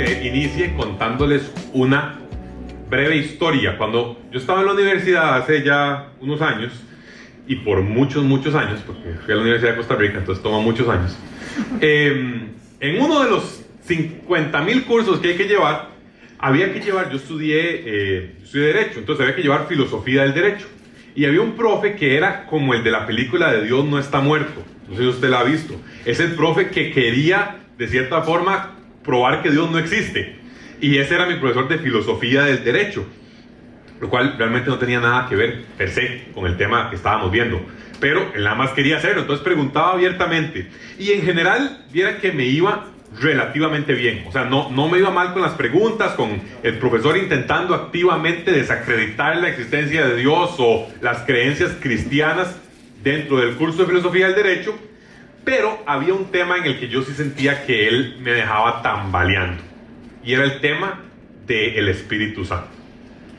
que inicie contándoles una breve historia. Cuando yo estaba en la universidad hace ya unos años, y por muchos años, porque fui a la Universidad de Costa Rica, entonces toma muchos años, en uno de los 50,000 cursos que hay que llevar, yo estudié Derecho, entonces había que llevar Filosofía del Derecho. Y había un profe que era como el de la película de Dios no está muerto. No sé si usted la ha visto. Es el profe que quería, de cierta forma, probar que Dios no existe. Y ese era mi profesor de Filosofía del Derecho, lo cual realmente no tenía nada que ver, per se, con el tema que estábamos viendo. Pero él nada más quería hacerlo, entonces preguntaba abiertamente. Y en general, viera que me iba relativamente bien. O sea, no me iba mal con las preguntas, con el profesor intentando activamente desacreditar la existencia de Dios o las creencias cristianas dentro del curso de Filosofía del Derecho. Pero había un tema en el que yo sí sentía que él me dejaba tambaleando. Y era el tema del Espíritu Santo.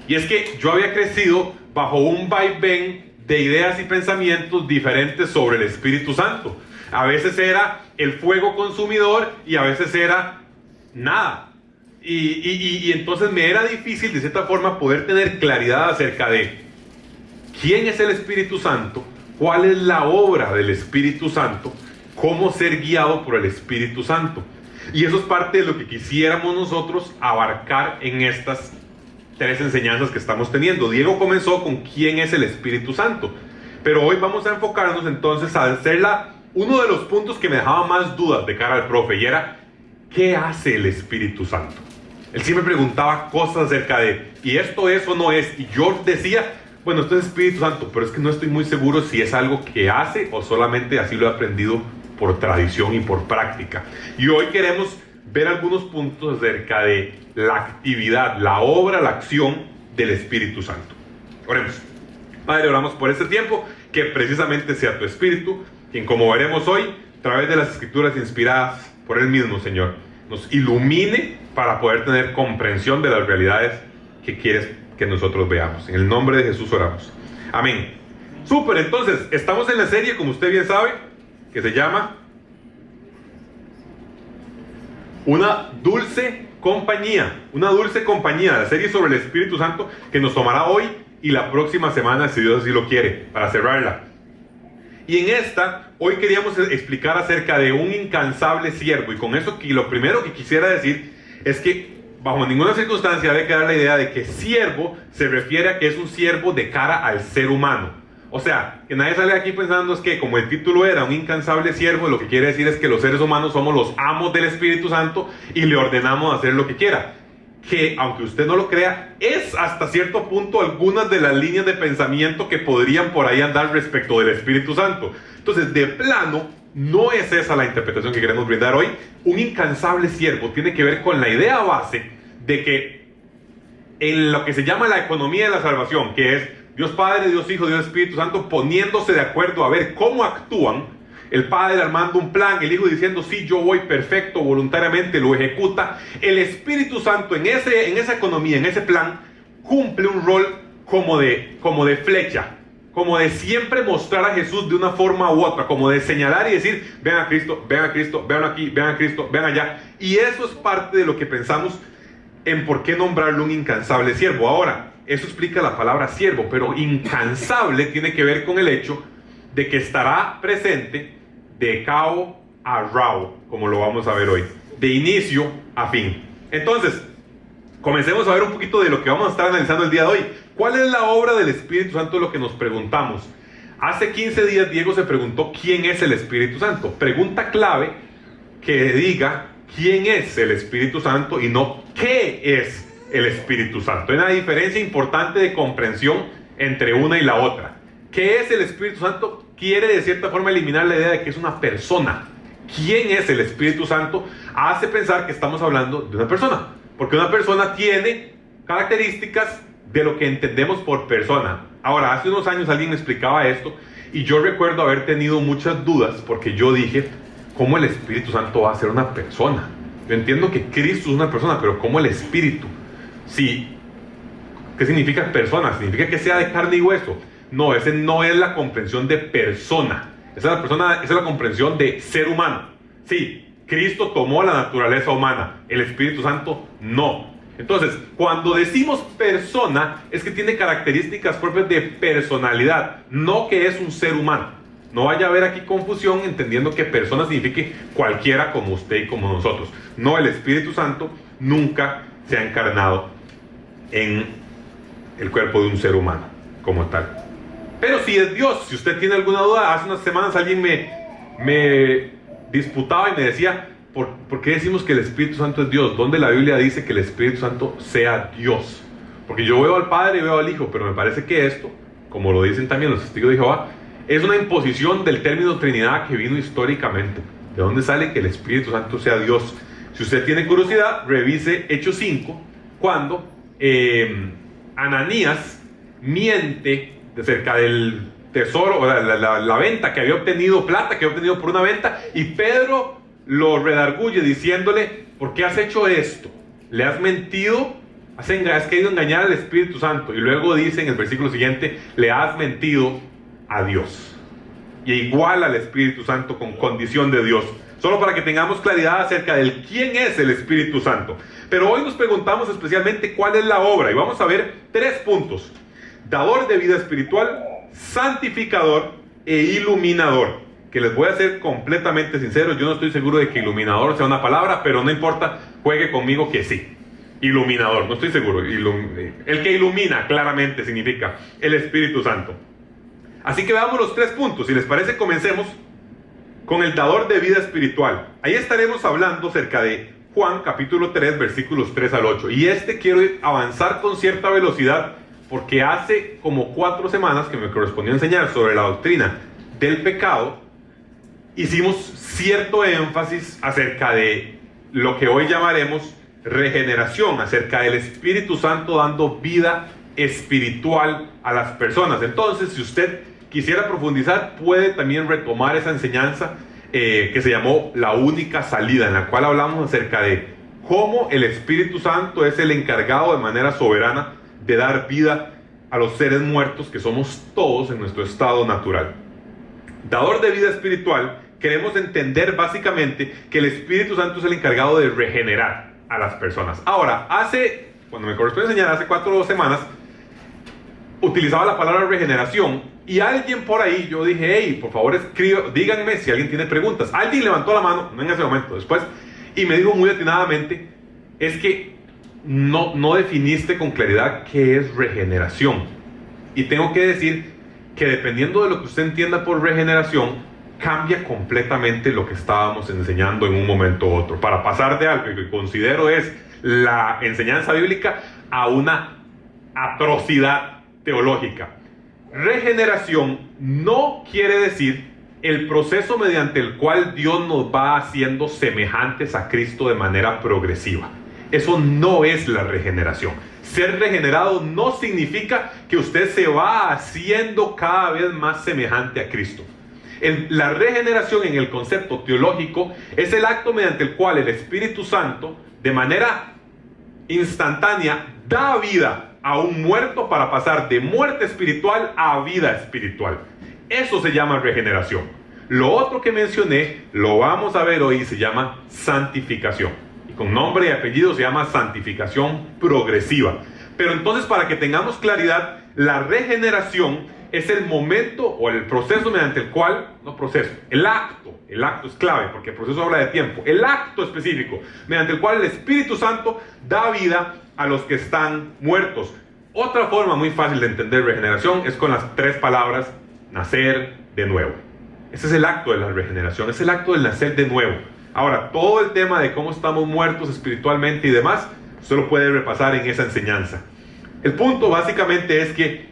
Y es que yo había crecido bajo un vaivén de ideas y pensamientos diferentes sobre el Espíritu Santo. A veces era el fuego consumidor y a veces era nada. Y entonces me era difícil de cierta forma poder tener claridad acerca de quién es el Espíritu Santo, cuál es la obra del Espíritu Santo, cómo ser guiado por el Espíritu Santo. Y eso es parte de lo que quisiéramos nosotros abarcar en estas 3 enseñanzas que estamos teniendo. Diego comenzó con quién es el Espíritu Santo, pero hoy vamos a enfocarnos entonces a hacer uno de los puntos que me dejaba más dudas de cara al profe, y era ¿qué hace el Espíritu Santo? Él sí me preguntaba cosas acerca de ¿y esto es o no es? Y yo decía, bueno, esto es Espíritu Santo, pero es que no estoy muy seguro si es algo que hace o solamente así lo he aprendido por tradición y por práctica. Y hoy queremos ver algunos puntos acerca de la actividad, la obra, la acción del Espíritu Santo. Oremos. Padre, oramos por este tiempo, que precisamente sea tu Espíritu quien, como veremos hoy, a través de las Escrituras inspiradas por Él mismo, Señor, nos ilumine para poder tener comprensión de las realidades que quieres que nosotros veamos. En el nombre de Jesús oramos. Amén. Súper, entonces, estamos en la serie, como usted bien sabe, que se llama Una dulce compañía, la serie sobre el Espíritu Santo, que nos tomará hoy y la próxima semana, si Dios así lo quiere, para cerrarla. Y en esta, hoy queríamos explicar acerca de un incansable siervo, y con eso lo primero que quisiera decir es que bajo ninguna circunstancia debe quedar la idea de que siervo se refiere a que es un siervo de cara al ser humano. O sea, que nadie sale aquí pensando es que como el título era un incansable siervo, lo que quiere decir es que los seres humanos somos los amos del Espíritu Santo y le ordenamos hacer lo que quiera. Que, aunque usted no lo crea, es hasta cierto punto algunas de las líneas de pensamiento que podrían por ahí andar respecto del Espíritu Santo. Entonces, de plano, no es esa la interpretación que queremos brindar hoy. Un incansable siervo tiene que ver con la idea base de que en lo que se llama la economía de la salvación, que es Dios Padre, Dios Hijo, Dios Espíritu Santo poniéndose de acuerdo a ver cómo actúan, el Padre armando un plan, el Hijo diciendo sí, yo voy perfecto, voluntariamente lo ejecuta. El Espíritu Santo en esa economía, en ese plan, cumple un rol como de flecha, como de siempre mostrar a Jesús de una forma u otra, como de señalar y decir, vean a Cristo, vean a Cristo, vean aquí, vean a Cristo, vean allá. Y eso es parte de lo que pensamos en por qué nombrarlo un incansable siervo. Ahora, eso explica la palabra siervo, pero incansable tiene que ver con el hecho de que estará presente de cabo a rabo, como lo vamos a ver hoy, de inicio a fin. Entonces, comencemos a ver un poquito de lo que vamos a estar analizando el día de hoy. ¿Cuál es la obra del Espíritu Santo? Lo que nos preguntamos. Hace 15 días Diego se preguntó ¿quién es el Espíritu Santo? Pregunta clave que diga quién es el Espíritu Santo y no qué es el Espíritu Santo. Hay una diferencia importante de comprensión entre una y la otra. ¿Qué es el Espíritu Santo? Quiere de cierta forma eliminar la idea de que es una persona. ¿Quién es el Espíritu Santo? Hace pensar que estamos hablando de una persona, porque una persona tiene características de lo que entendemos por persona. Ahora, hace unos años alguien me explicaba esto y yo recuerdo haber tenido muchas dudas, porque yo dije, ¿cómo el Espíritu Santo va a ser una persona? Yo entiendo que Cristo es una persona, pero ¿cómo el Espíritu? Sí, ¿qué significa persona? ¿Significa que sea de carne y hueso? No, esa no es la comprensión de persona. Esa es la comprensión de ser humano. Sí, Cristo tomó la naturaleza humana, el Espíritu Santo no. Entonces, cuando decimos persona, es que tiene características propias de personalidad, no que es un ser humano. No vaya a haber aquí confusión entendiendo que persona signifique cualquiera como usted y como nosotros. No, el Espíritu Santo nunca se ha encarnado en el cuerpo de un ser humano como tal. Pero si es Dios, si usted tiene alguna duda, hace unas semanas alguien me disputaba y me decía, ¿por qué decimos que el Espíritu Santo es Dios? ¿Dónde la Biblia dice que el Espíritu Santo sea Dios? Porque yo veo al Padre y veo al Hijo, pero me parece que esto, como lo dicen también los testigos de Jehová, es una imposición del término Trinidad que vino históricamente. ¿De dónde sale que el Espíritu Santo sea Dios? Si usted tiene curiosidad, revise Hechos 5, cuando Ananías miente acerca del tesoro, o la venta que había obtenido, plata que había obtenido por una venta, y Pedro lo redarguye diciéndole, ¿por qué has hecho esto? ¿Le has mentido? ¿Has querido engañar al Espíritu Santo? Y luego dice en el versículo siguiente, le has mentido a Dios. Y igual al Espíritu Santo con condición de Dios. Solo para que tengamos claridad acerca de quién es el Espíritu Santo. Pero hoy nos preguntamos especialmente cuál es la obra. Y vamos a ver 3 puntos. Dador de vida espiritual, santificador e iluminador. Que les voy a ser completamente sincero, yo no estoy seguro de que iluminador sea una palabra, pero no importa, juegue conmigo que sí. Iluminador, no estoy seguro. El que ilumina claramente significa el Espíritu Santo. Así que veamos los 3 puntos. Si les parece, comencemos con el dador de vida espiritual. Ahí estaremos hablando acerca de Juan capítulo 3, versículos 3 al 8. Y quiero avanzar con cierta velocidad porque hace como 4 semanas que me correspondió enseñar sobre la doctrina del pecado. Hicimos cierto énfasis acerca de lo que hoy llamaremos regeneración, acerca del Espíritu Santo dando vida espiritual a las personas. Entonces, si usted quisiera profundizar, puede también retomar esa enseñanza que se llamó La Única Salida, en la cual hablamos acerca de cómo el Espíritu Santo es el encargado de manera soberana de dar vida a los seres muertos que somos todos en nuestro estado natural. Dador de vida espiritual, queremos entender básicamente que el Espíritu Santo es el encargado de regenerar a las personas. Ahora, cuando me corresponde enseñar, hace 4 semanas, utilizaba la palabra regeneración y alguien por ahí, yo dije, hey, por favor díganme si alguien tiene preguntas. Alguien levantó la mano, no en ese momento, después, y me dijo muy atinadamente, es que no definiste con claridad qué es regeneración. Y tengo que decir que dependiendo de lo que usted entienda por regeneración, cambia completamente lo que estábamos enseñando en un momento u otro. Para pasar de algo que considero es la enseñanza bíblica a una atrocidad teológica. Regeneración no quiere decir el proceso mediante el cual Dios nos va haciendo semejantes a Cristo de manera progresiva. Eso no es la regeneración. Ser regenerado no significa que usted se va haciendo cada vez más semejante a Cristo. La regeneración en el concepto teológico es el acto mediante el cual el Espíritu Santo, de manera instantánea, da vida a un muerto para pasar de muerte espiritual a vida espiritual. Eso se llama regeneración. Lo otro que mencioné, lo vamos a ver hoy, se llama santificación. Y con nombre y apellido se llama santificación progresiva. Pero entonces, para que tengamos claridad, la regeneración es el momento o el proceso mediante el cual, el acto es clave porque el proceso habla de tiempo, el acto específico mediante el cual el Espíritu Santo da vida a los que están muertos. Otra forma muy fácil de entender regeneración es con las 3 palabras, nacer de nuevo. Ese es el acto de la regeneración, es el acto del nacer de nuevo. Ahora, todo el tema de cómo estamos muertos espiritualmente y demás, usted lo puede repasar en esa enseñanza. El punto básicamente es que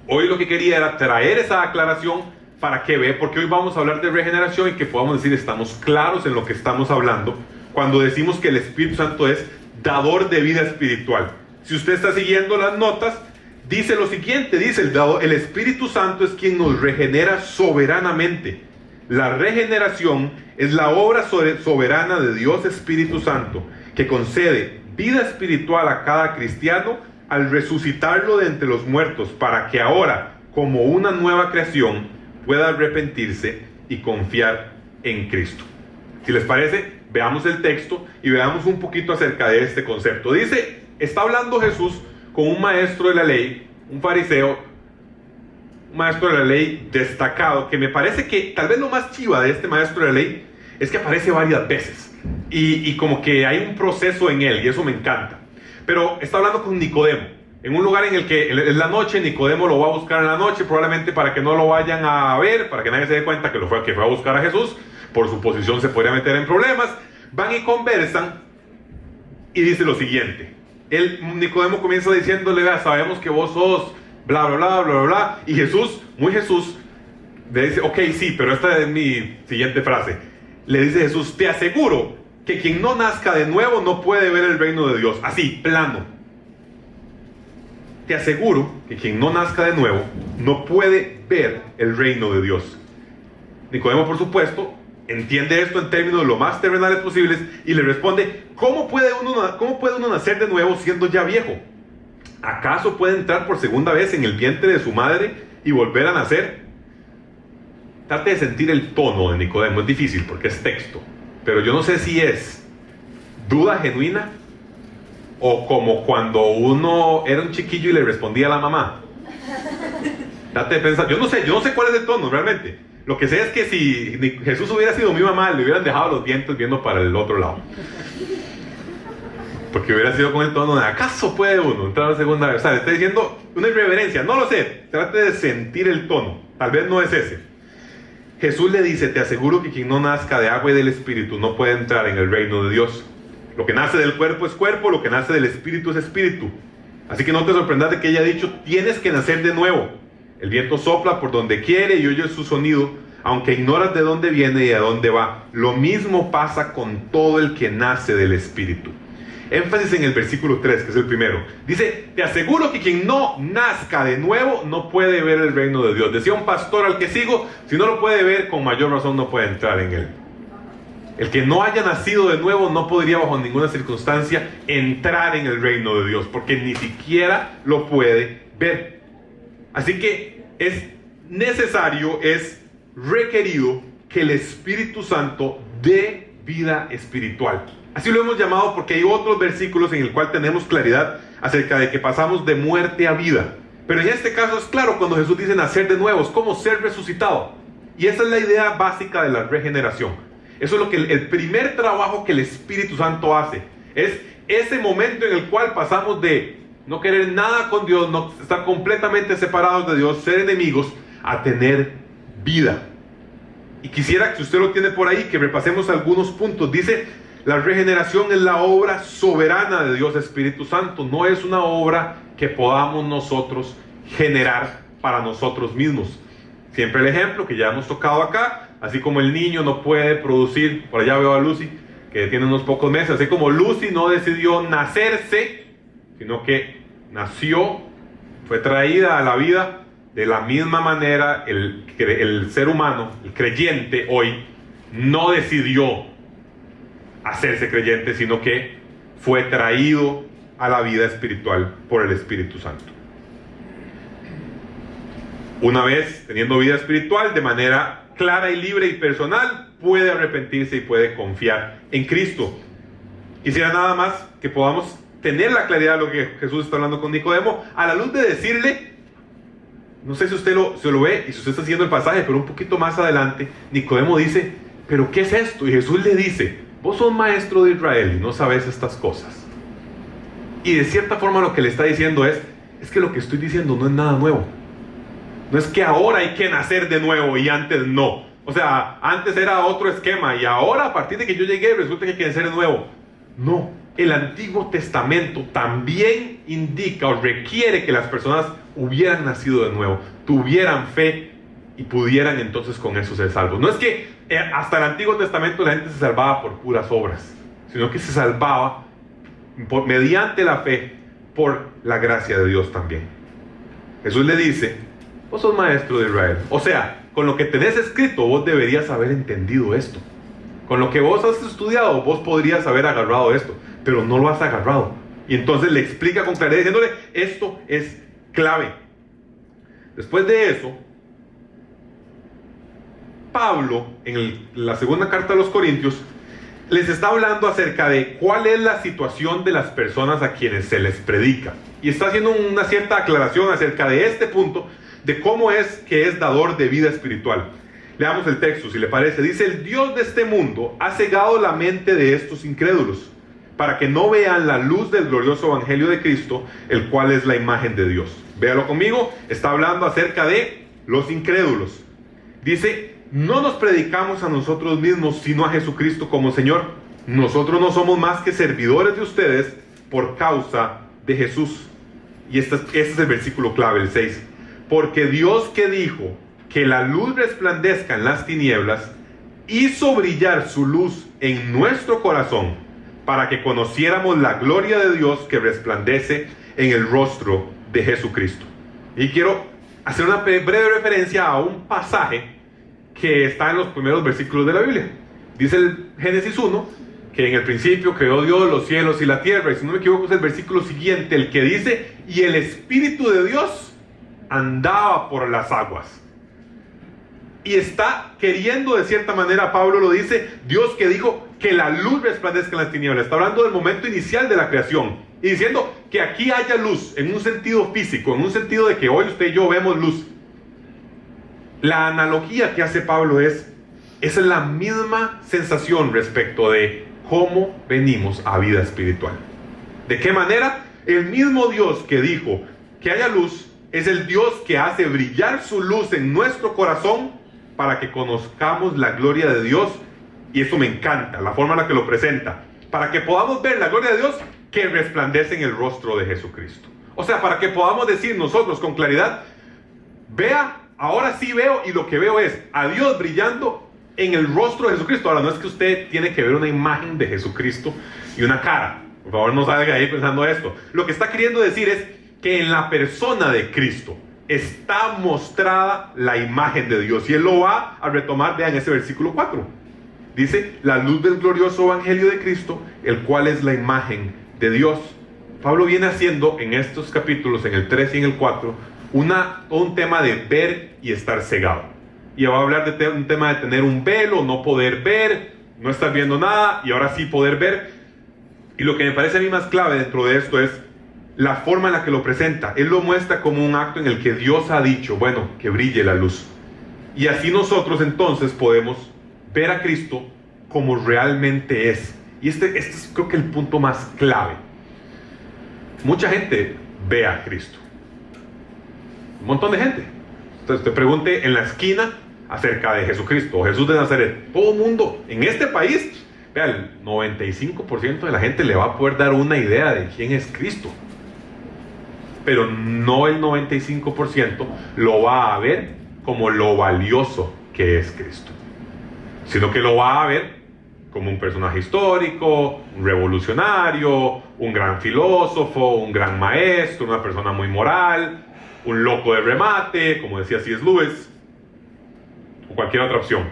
hoy lo que quería era traer esa aclaración para que vea, porque hoy vamos a hablar de regeneración y que podamos decir estamos claros en lo que estamos hablando cuando decimos que el Espíritu Santo es dador de vida espiritual. Si usted está siguiendo las notas, dice lo siguiente, dice el Espíritu Santo es quien nos regenera soberanamente. La regeneración es la obra soberana de Dios Espíritu Santo que concede vida espiritual a cada cristiano al resucitarlo de entre los muertos para que ahora, como una nueva creación, pueda arrepentirse y confiar en Cristo. Si les parece, veamos el texto y veamos un poquito acerca de este concepto. Dice, está hablando Jesús con un maestro de la ley, un fariseo, un maestro de la ley destacado, que me parece que tal vez lo más chiva de este maestro de la ley es que aparece varias veces y como que hay un proceso en él, y eso me encanta. Pero está hablando con Nicodemo, en un lugar en el que en la noche Nicodemo lo va a buscar en la noche, probablemente para que no lo vayan a ver, para que nadie se dé cuenta que fue a buscar a Jesús. Por su posición se podría meter en problemas. Van y conversan y dice lo siguiente. Nicodemo comienza diciéndole, vea, sabemos que vos sos bla, bla, bla, bla, bla. Y Jesús, muy Jesús, le dice, ok, sí, pero esta es mi siguiente frase. Le dice Jesús, te aseguro que quien no nazca de nuevo no puede ver el reino de Dios. Así, plano. Te aseguro que quien no nazca de nuevo no puede ver el reino de Dios. Nicodemo, por supuesto, entiende esto en términos lo más terrenales posibles y le responde, ¿cómo puede uno nacer de nuevo siendo ya viejo? ¿Acaso puede entrar por segunda vez en el vientre de su madre y volver a nacer? Trate de sentir el tono de Nicodemo, es difícil porque es texto, pero yo no sé si es duda genuina o como cuando uno era un chiquillo y le respondía a la mamá. Trate de pensar, yo no sé cuál es el tono realmente. Lo que sé es que si Jesús hubiera sido mi mamá, le hubieran dejado los dientes viendo para el otro lado. Porque hubiera sido con el tono de, ¿acaso puede uno entrar a la segunda vez? O sea, le está diciendo una irreverencia, no lo sé. Trate de sentir el tono, tal vez no es ese. Jesús le dice, te aseguro que quien no nazca de agua y del Espíritu no puede entrar en el reino de Dios. Lo que nace del cuerpo es cuerpo, lo que nace del Espíritu es Espíritu. Así que no te sorprendas de que ella ha dicho, tienes que nacer de nuevo. El viento sopla por donde quiere y oyes su sonido, aunque ignoras de dónde viene y a dónde va. Lo mismo pasa con todo el que nace del Espíritu. Énfasis en el versículo 3, que es el primero. Dice, te aseguro que quien no nazca de nuevo no puede ver el reino de Dios. Decía un pastor al que sigo, si no lo puede ver, con mayor razón no puede entrar en él. El que no haya nacido de nuevo no podría bajo ninguna circunstancia entrar en el reino de Dios, porque ni siquiera lo puede ver. Así que es necesario, es requerido que el Espíritu Santo dé vida espiritual. Así lo hemos llamado porque hay otros versículos en el cual tenemos claridad acerca de que pasamos de muerte a vida. Pero en este caso es claro cuando Jesús dice nacer de nuevo, es como ser resucitado. Y esa es la idea básica de la regeneración. Eso es lo que el primer trabajo que el Espíritu Santo hace. Es ese momento en el cual pasamos de no querer nada con Dios, no estar completamente separados de Dios, ser enemigos, a tener vida. Y quisiera que si usted lo tiene por ahí, que repasemos algunos puntos. Dice, la regeneración es la obra soberana de Dios Espíritu Santo. No es una obra que podamos nosotros generar para nosotros mismos. Siempre el ejemplo que ya hemos tocado acá, así como el niño no puede producir, por allá veo a Lucy, que tiene unos pocos meses, así como Lucy no decidió nacerse, sino que nació, fue traída a la vida, de la misma manera el ser humano, el creyente hoy, no decidió hacerse creyente, sino que fue traído a la vida espiritual por el Espíritu Santo. Una vez teniendo vida espiritual de manera clara y libre y personal, puede arrepentirse y puede confiar en Cristo. Quisiera nada más que podamos tener la claridad de lo que Jesús está hablando con Nicodemo, a la luz de decirle, no sé si usted se lo ve y si usted está siguiendo el pasaje, pero un poquito más adelante, Nicodemo dice, ¿pero qué es esto? Y Jesús le dice, vos sos maestro de Israel y no sabes estas cosas. Y de cierta forma lo que le está diciendo es que lo que estoy diciendo no es nada nuevo. No es que ahora hay que nacer de nuevo y antes no. O sea, antes era otro esquema y ahora a partir de que yo llegué resulta que hay que nacer de nuevo. No, el Antiguo Testamento también indica o requiere que las personas hubieran nacido de nuevo, tuvieran fe y pudieran entonces con eso ser salvos. No es que hasta el Antiguo Testamento la gente se salvaba por puras obras, sino que se salvaba mediante la fe por la gracia de Dios también. Jesús le dice, vos sos maestro de Israel. O sea, con lo que tenés escrito, vos deberías haber entendido esto. Con lo que vos has estudiado, vos podrías haber agarrado esto, pero no lo has agarrado. Y entonces le explica con claridad diciéndole, esto es clave. Después de eso, Pablo, en la segunda carta a los Corintios, les está hablando acerca de cuál es la situación de las personas a quienes se les predica. Y está haciendo una cierta aclaración acerca de este punto, de cómo es que es dador de vida espiritual. Leamos el texto, si le parece. Dice: el Dios de este mundo ha cegado la mente de estos incrédulos, para que no vean la luz del glorioso evangelio de Cristo, el cual es la imagen de Dios. Véalo conmigo, está hablando acerca de los incrédulos. Dice: no nos predicamos a nosotros mismos, sino a Jesucristo como Señor. Nosotros no somos más que servidores de ustedes por causa de Jesús. Y este es el versículo clave, el 6. Porque Dios, que dijo que la luz resplandezca en las tinieblas, hizo brillar su luz en nuestro corazón, para que conociéramos la gloria de Dios que resplandece en el rostro de Jesucristo. Y quiero hacer una breve referencia a un pasaje que está en los primeros versículos de la Biblia. Dice el Génesis 1 que en el principio creó Dios los cielos y la tierra, y si no me equivoco es el versículo siguiente el que dice: y el Espíritu de Dios andaba por las aguas. Y está queriendo, de cierta manera, Pablo lo dice, Dios que dijo que la luz resplandezca en las tinieblas. Está hablando del momento inicial de la creación y diciendo que aquí haya luz en un sentido físico, en un sentido de que hoy usted y yo vemos luz. La analogía que hace Pablo es la misma sensación respecto de cómo venimos a vida espiritual. ¿De qué manera? El mismo Dios que dijo que haya luz es el Dios que hace brillar su luz en nuestro corazón para que conozcamos la gloria de Dios. Y eso me encanta, la forma en la que lo presenta, para que podamos ver la gloria de Dios que resplandece en el rostro de Jesucristo. O sea, para que podamos decir nosotros con claridad: vea, ahora sí veo, y lo que veo es a Dios brillando en el rostro de Jesucristo. Ahora, no es que usted tiene que ver una imagen de Jesucristo y una cara. Por favor, no salga ahí pensando esto. Lo que está queriendo decir es que en la persona de Cristo está mostrada la imagen de Dios. Y él lo va a retomar, vean ese versículo 4. Dice: la luz del glorioso evangelio de Cristo, el cual es la imagen de Dios. Pablo viene haciendo en estos capítulos, en el 3 y en el 4, un tema de ver y estar cegado. Y va a hablar de un tema de tener un velo, no poder ver, no estar viendo nada y ahora sí poder ver. Y lo que me parece a mí más clave dentro de esto es la forma en la que lo presenta. Él lo muestra como un acto en el que Dios ha dicho, bueno, que brille la luz. Y así nosotros entonces podemos ver a Cristo como realmente es. Y este es, creo que, el punto más clave. Mucha gente ve a Cristo. Un montón de gente. Entonces te pregunte en la esquina acerca de Jesucristo o Jesús de Nazaret. Todo el mundo en este país, vea, el 95% de la gente le va a poder dar una idea de quién es Cristo. Pero no el 95% lo va a ver como lo valioso que es Cristo, sino que lo va a ver como un personaje histórico, un revolucionario, un gran filósofo, un gran maestro, una persona muy moral, un loco de remate, como decía C.S. Lewis, o cualquier otra opción.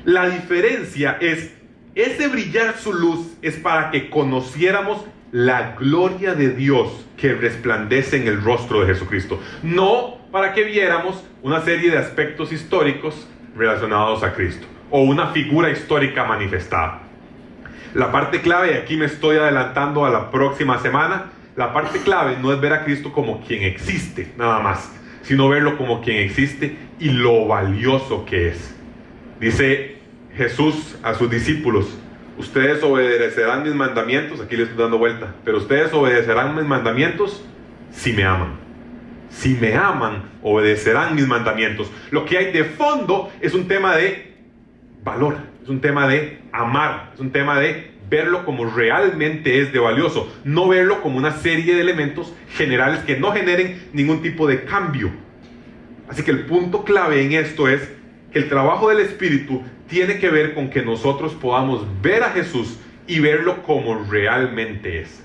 La diferencia es, ese brillar su luz es para que conociéramos la gloria de Dios que resplandece en el rostro de Jesucristo, no para que viéramos una serie de aspectos históricos relacionados a Cristo o una figura histórica manifestada. La parte clave, y aquí me estoy adelantando a la próxima semana, la parte clave no es ver a Cristo como quien existe nada más, sino verlo como quien existe y lo valioso que es. Dice Jesús a sus discípulos: ustedes obedecerán mis mandamientos, aquí les estoy dando vuelta, pero ustedes obedecerán mis mandamientos si me aman. Si me aman, obedecerán mis mandamientos. Lo que hay de fondo es un tema de valor, es un tema de amar, es un tema de verlo como realmente es de valioso, no verlo como una serie de elementos generales que no generen ningún tipo de cambio. Así que el punto clave en esto es que el trabajo del Espíritu tiene que ver con que nosotros podamos ver a Jesús y verlo como realmente es,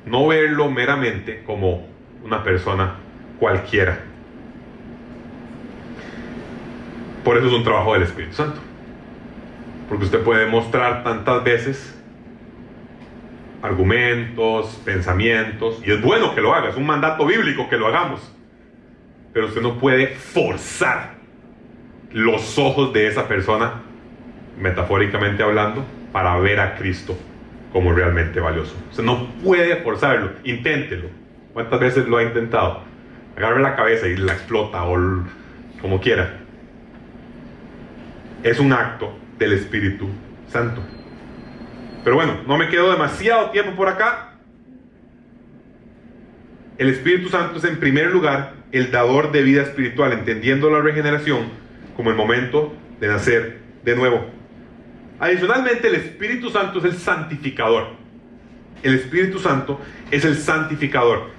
no verlo meramente como una persona cualquiera. Por eso es un trabajo del Espíritu Santo, porque usted puede mostrar tantas veces argumentos, pensamientos, y es bueno que lo haga, es un mandato bíblico que lo hagamos, pero usted no puede forzar los ojos de esa persona, metafóricamente hablando, para ver a Cristo como realmente valioso. Usted no puede forzarlo, inténtelo. ¿Cuántas veces lo ha intentado? Agarre la cabeza y la explota o como quiera. Es un acto del Espíritu Santo. Pero bueno, no me quedo demasiado tiempo por acá. El Espíritu Santo es en primer lugar el dador de vida espiritual, entendiendo la regeneración como el momento de nacer de nuevo. Adicionalmente, el Espíritu Santo es el santificador. El Espíritu Santo es el santificador.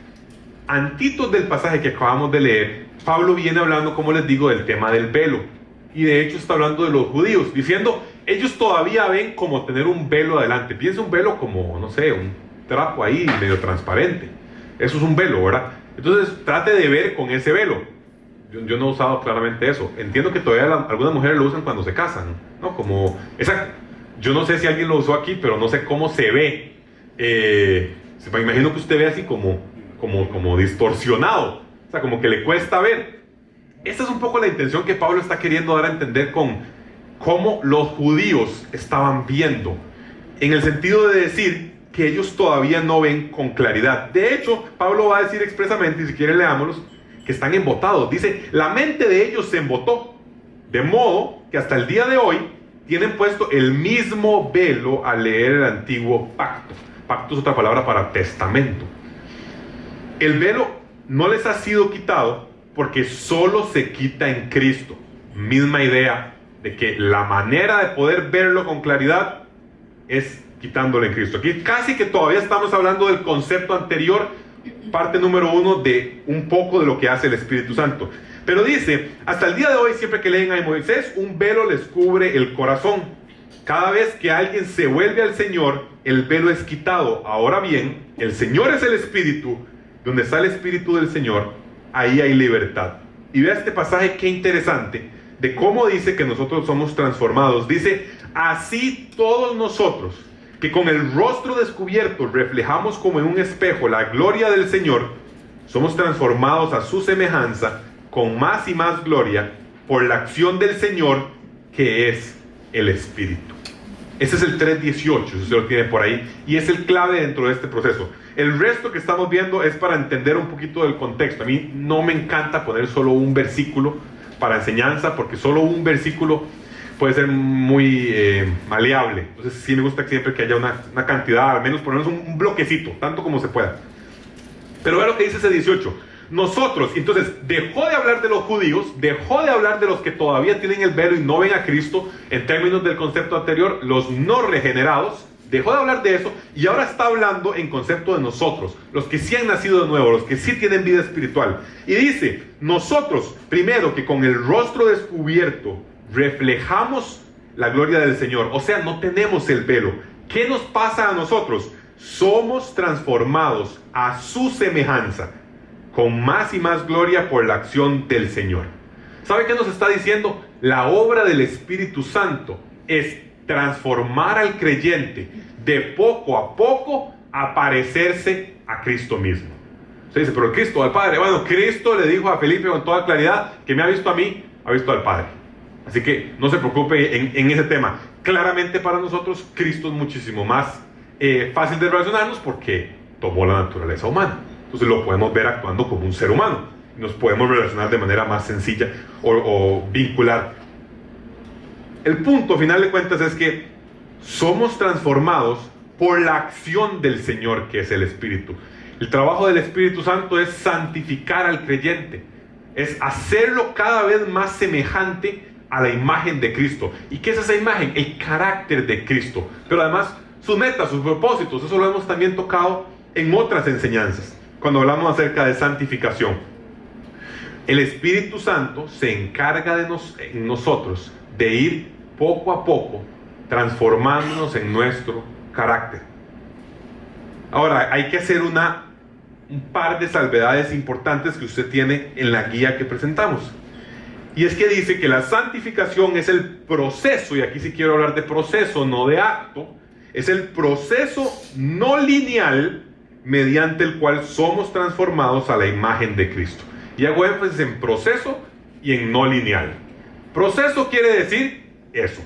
Antitos del pasaje que acabamos de leer, Pablo viene hablando, como les digo, del tema del velo. Y de hecho está hablando de los judíos, diciendo, ellos todavía ven como tener un velo adelante. Piensa un velo como, no sé, un trapo ahí medio transparente. Eso es un velo, ¿verdad? Entonces trate de ver con ese velo. Yo no he usado claramente eso. Entiendo que todavía algunas mujeres lo usan cuando se casan, ¿no? Como esa, yo no sé si alguien lo usó aquí, pero no sé cómo se ve. Me imagino que usted ve así como distorsionado. O sea, como que le cuesta ver. Esta es un poco la intención que Pablo está queriendo dar a entender con cómo los judíos estaban viendo. En el sentido de decir que ellos todavía no ven con claridad. De hecho, Pablo va a decir expresamente, y si quieren leámoslos, que están embotados. Dice, la mente de ellos se embotó, de modo que hasta el día de hoy tienen puesto el mismo velo al leer el antiguo pacto. Pacto es otra palabra para testamento. El velo no les ha sido quitado porque solo se quita en Cristo. Misma idea de que la manera de poder verlo con claridad es quitándolo en Cristo. Aquí casi que todavía estamos hablando del concepto anterior, parte número 1 de un poco de lo que hace el Espíritu Santo. Pero dice, hasta el día de hoy, siempre que leen a Moisés, un velo les cubre el corazón. Cada vez que alguien se vuelve al Señor, el velo es quitado. Ahora bien, el Señor es el Espíritu. Donde está el Espíritu del Señor, ahí hay libertad. Y vea este pasaje, qué interesante, de cómo dice que nosotros somos transformados. Dice, así todos nosotros, que con el rostro descubierto reflejamos como en un espejo la gloria del Señor, somos transformados a su semejanza con más y más gloria por la acción del Señor, que es el Espíritu. Ese es el 3:18, si usted lo tiene por ahí, y es el clave dentro de este proceso. El resto que estamos viendo es para entender un poquito del contexto. A mí no me encanta poner solo un versículo para enseñanza, porque solo un versículo puede ser muy maleable. Entonces sí me gusta siempre que haya una cantidad, al menos ponernos un bloquecito, tanto como se pueda. Pero vea lo que dice ese 18. Nosotros, entonces, dejó de hablar de los judíos, dejó de hablar de los que todavía tienen el velo y no ven a Cristo, en términos del concepto anterior, los no regenerados. Dejó de hablar de eso y ahora está hablando en concepto de nosotros, los que sí han nacido de nuevo, los que sí tienen vida espiritual. Y dice, nosotros, primero, que con el rostro descubierto reflejamos la gloria del Señor. O sea, no tenemos el velo. ¿Qué nos pasa a nosotros? Somos transformados a su semejanza, con más y más gloria por la acción del Señor. ¿Sabe qué nos está diciendo? La obra del Espíritu Santo es transformar al creyente de poco a poco a parecerse a Cristo mismo. Se dice, pero Cristo al Padre. Bueno, Cristo le dijo a Felipe con toda claridad que me ha visto a mí, ha visto al Padre. Así que no se preocupe en ese tema. Claramente para nosotros Cristo es muchísimo más fácil de relacionarnos porque tomó la naturaleza humana. Entonces lo podemos ver actuando como un ser humano. Nos podemos relacionar de manera más sencilla o vincular. El punto, final de cuentas, es que somos transformados por la acción del Señor, que es el Espíritu. El trabajo del Espíritu Santo es santificar al creyente, es hacerlo cada vez más semejante a la imagen de Cristo. ¿Y qué es esa imagen? El carácter de Cristo. Pero además, sus metas, sus propósitos, eso lo hemos también tocado en otras enseñanzas, cuando hablamos acerca de santificación. El Espíritu Santo se encarga de nosotros de ir poco a poco transformándonos en nuestro carácter. Ahora, hay que hacer un par de salvedades importantes que usted tiene en la guía que presentamos. Y es que dice que la santificación es el proceso, y aquí sí quiero hablar de proceso, no de acto, es el proceso no lineal mediante el cual somos transformados a la imagen de Cristo. Y hago énfasis en proceso y en no lineal. Proceso quiere decir eso,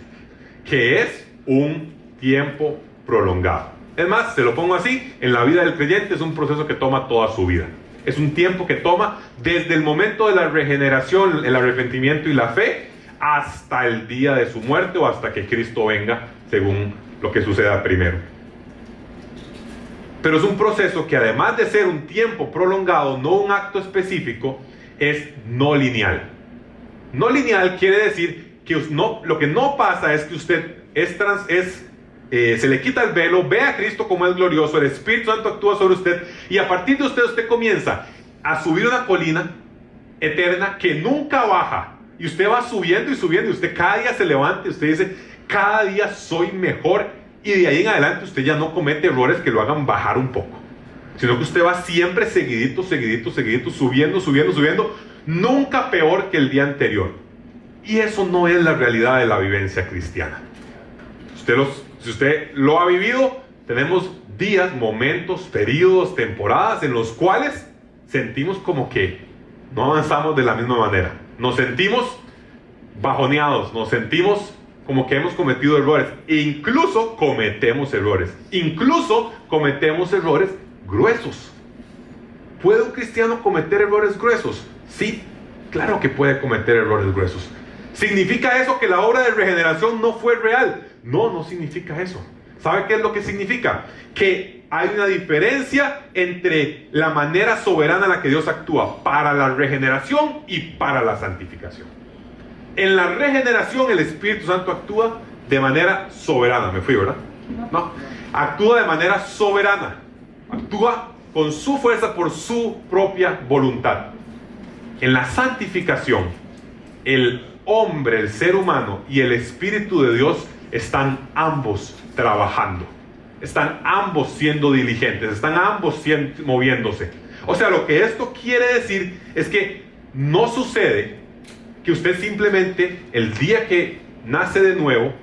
que es un tiempo prolongado. Es más, se lo pongo así, en la vida del creyente es un proceso que toma toda su vida. Es un tiempo que toma desde el momento de la regeneración, el arrepentimiento y la fe, hasta el día de su muerte o hasta que Cristo venga, según lo que suceda primero. Pero es un proceso que, además de ser un tiempo prolongado, no un acto específico, es no lineal. No lineal quiere decir que lo que no pasa es que usted se le quita el velo, ve a Cristo como es glorioso, el Espíritu Santo actúa sobre usted y a partir de usted comienza a subir una colina eterna que nunca baja y usted va subiendo y subiendo y usted cada día se levanta y usted dice, cada día soy mejor, y de ahí en adelante usted ya no comete errores que lo hagan bajar un poco, sino que usted va siempre seguidito, subiendo, nunca peor que el día anterior. Y eso no es la realidad de la vivencia cristiana. Si usted lo ha vivido, tenemos días, momentos, periodos, temporadas en los cuales sentimos como que no avanzamos de la misma manera. Nos sentimos bajoneados, nos sentimos como que hemos cometido errores. E incluso cometemos errores. Incluso cometemos errores gruesos. ¿Puede un cristiano cometer errores gruesos? Sí, claro que puede cometer errores gruesos. ¿Significa eso que la obra de regeneración no fue real? No, no significa eso. ¿Sabe qué es lo que significa? Que hay una diferencia entre la manera soberana en la que Dios actúa para la regeneración y para la santificación. En la regeneración el Espíritu Santo actúa de manera soberana. Me fui, ¿verdad? No. Actúa de manera soberana. Actúa con su fuerza por su propia voluntad. En la santificación, el hombre, el ser humano y el Espíritu de Dios están ambos trabajando. Están ambos siendo diligentes. Están ambos moviéndose. O sea, lo que esto quiere decir es que no sucede que usted simplemente, el día que nace de nuevo,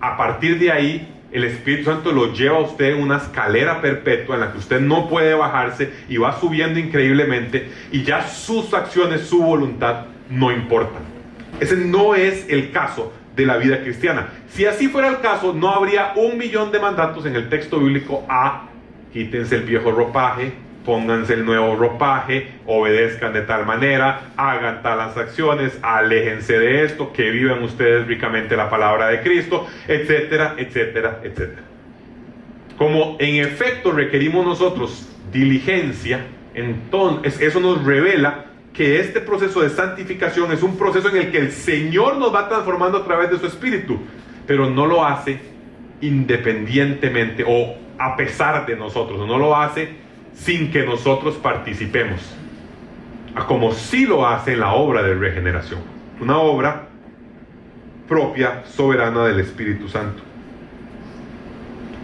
a partir de ahí, el Espíritu Santo lo lleva a usted en una escalera perpetua en la que usted no puede bajarse y va subiendo increíblemente y ya sus acciones, su voluntad no importan. Ese no es el caso de la vida cristiana. Si así fuera el caso, no habría 1.000.000 de mandatos en el texto bíblico a quítense el viejo ropaje, pónganse el nuevo ropaje, obedezcan de tal manera, hagan talas acciones, aléjense de esto, que vivan ustedes ricamente la palabra de Cristo, etcétera, etcétera, etcétera. Como en efecto requerimos nosotros diligencia, entonces eso nos revela que este proceso de santificación es un proceso en el que el Señor nos va transformando a través de su Espíritu, pero no lo hace independientemente o a pesar de nosotros, no lo hace sin que nosotros participemos, como sí lo hace en la obra de regeneración, una obra propia, soberana del Espíritu Santo.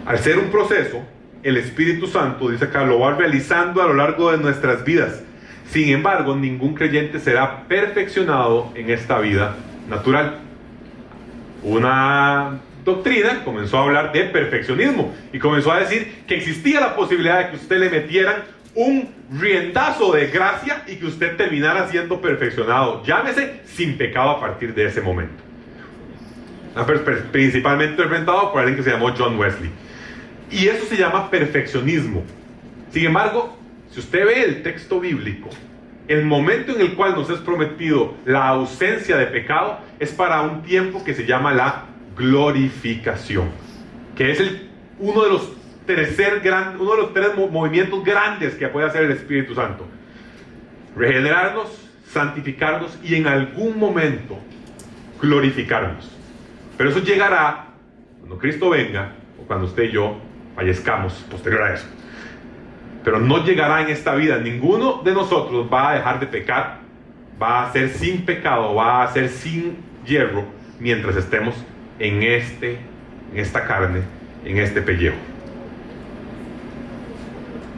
Al ser un proceso, el Espíritu Santo, dice acá, lo va realizando a lo largo de nuestras vidas. Sin embargo, ningún creyente será perfeccionado en esta vida natural. Una doctrina comenzó a hablar de perfeccionismo y comenzó a decir que existía la posibilidad de que usted le metieran un riendazo de gracia y que usted terminara siendo perfeccionado, llámese sin pecado a partir de ese momento. Principalmente representado por alguien que se llamó John Wesley. Y eso se llama perfeccionismo. Sin embargo, si usted ve el texto bíblico, el momento en el cual nos es prometido la ausencia de pecado es para un tiempo que se llama la glorificación, que es uno de los tres movimientos grandes que puede hacer el Espíritu Santo: regenerarnos, santificarnos y en algún momento glorificarnos. Pero eso llegará cuando Cristo venga o cuando usted y yo fallezcamos posterior a eso. Pero no llegará en esta vida. Ninguno de nosotros va a dejar de pecar, va a ser sin pecado, va a ser sin hierro mientras estemos en esta carne, en este pellejo.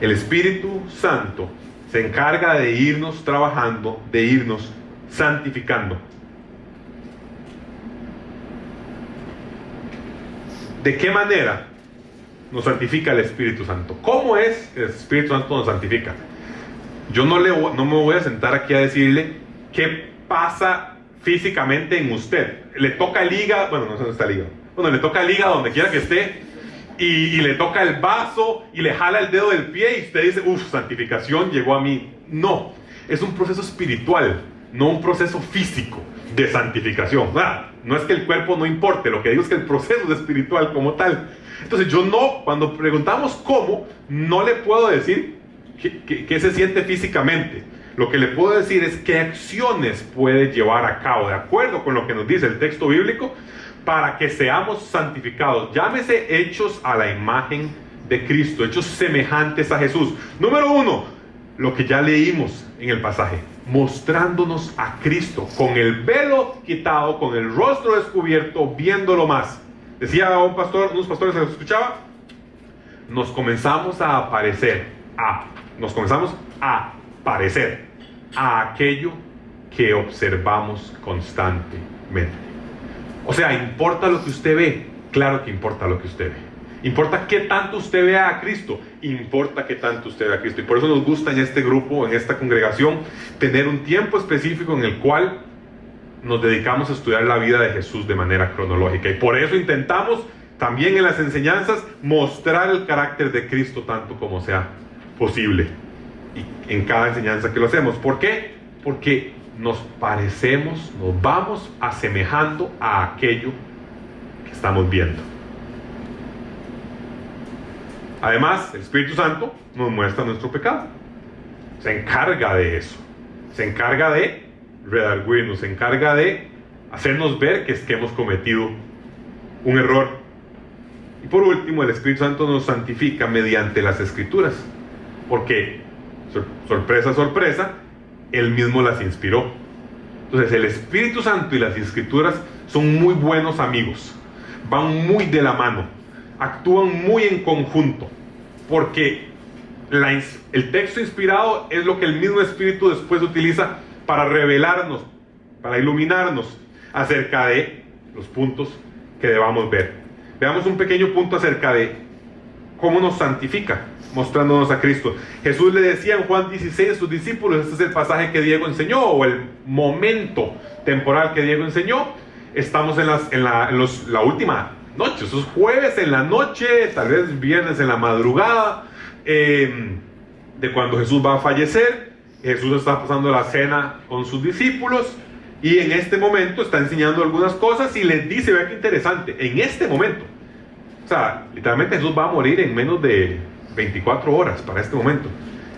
El Espíritu Santo se encarga de irnos trabajando, de irnos santificando. ¿De qué manera nos santifica el Espíritu Santo? ¿Cómo es que el Espíritu Santo nos santifica? Yo no me voy a sentar aquí a decirle qué pasa físicamente en usted. Le toca el hígado, bueno, no sé dónde está el hígado. Bueno, le toca el hígado donde quiera que esté. y le toca el vaso y le jala el dedo del pie y usted dice, santificación llegó a mí. No, es un proceso espiritual, no un proceso físico de santificación. No es que el cuerpo no importe, lo que digo es que el proceso es espiritual como tal. Entonces yo no, cuando preguntamos cómo, no le puedo decir qué se siente físicamente. Lo que le puedo decir es qué acciones puede llevar a cabo, de acuerdo con lo que nos dice el texto bíblico, para que seamos santificados. Llámese hechos a la imagen de Cristo, hechos semejantes a Jesús. Número 1, lo que ya leímos en el pasaje, mostrándonos a Cristo, con el velo quitado, con el rostro descubierto, viéndolo más. Decía un pastor, unos pastores que los escuchaba, nos comenzamos a parecer a aquello que observamos constantemente. O sea, ¿importa lo que usted ve? Claro que importa lo que usted ve. ¿Importa qué tanto usted vea a Cristo? Importa qué tanto usted vea a Cristo. Y por eso nos gusta en este grupo, en esta congregación, tener un tiempo específico en el cual nos dedicamos a estudiar la vida de Jesús de manera cronológica. Y por eso intentamos también en las enseñanzas mostrar el carácter de Cristo tanto como sea posible. Y en cada enseñanza que lo hacemos. ¿Por qué? Porque nos parecemos, nos vamos asemejando a aquello que estamos viendo. Además, el Espíritu Santo nos muestra nuestro pecado. Se encarga de eso. Se encarga de redarguirnos, se encarga de hacernos ver que hemos cometido un error. Y por último, el Espíritu Santo nos santifica mediante las Escrituras. Porque, sorpresa, sorpresa, Él mismo las inspiró. Entonces, el Espíritu Santo y las Escrituras son muy buenos amigos. Van muy de la mano. Actúan muy en conjunto. Porque el texto inspirado es lo que el mismo Espíritu después utiliza para revelarnos, para iluminarnos acerca de los puntos que debamos ver. Veamos un pequeño punto acerca de cómo nos santifica, mostrándonos a Cristo. Jesús le decía en Juan 16 a sus discípulos, este es el pasaje que Diego enseñó, o el momento temporal que Diego enseñó. Estamos en la última noche, esos jueves en la noche, tal vez viernes en la madrugada, de cuando Jesús va a fallecer. Jesús está pasando la cena con sus discípulos y en este momento está enseñando algunas cosas y les dice, vean qué interesante, en este momento, o sea, literalmente Jesús va a morir en menos de 24 horas para este momento,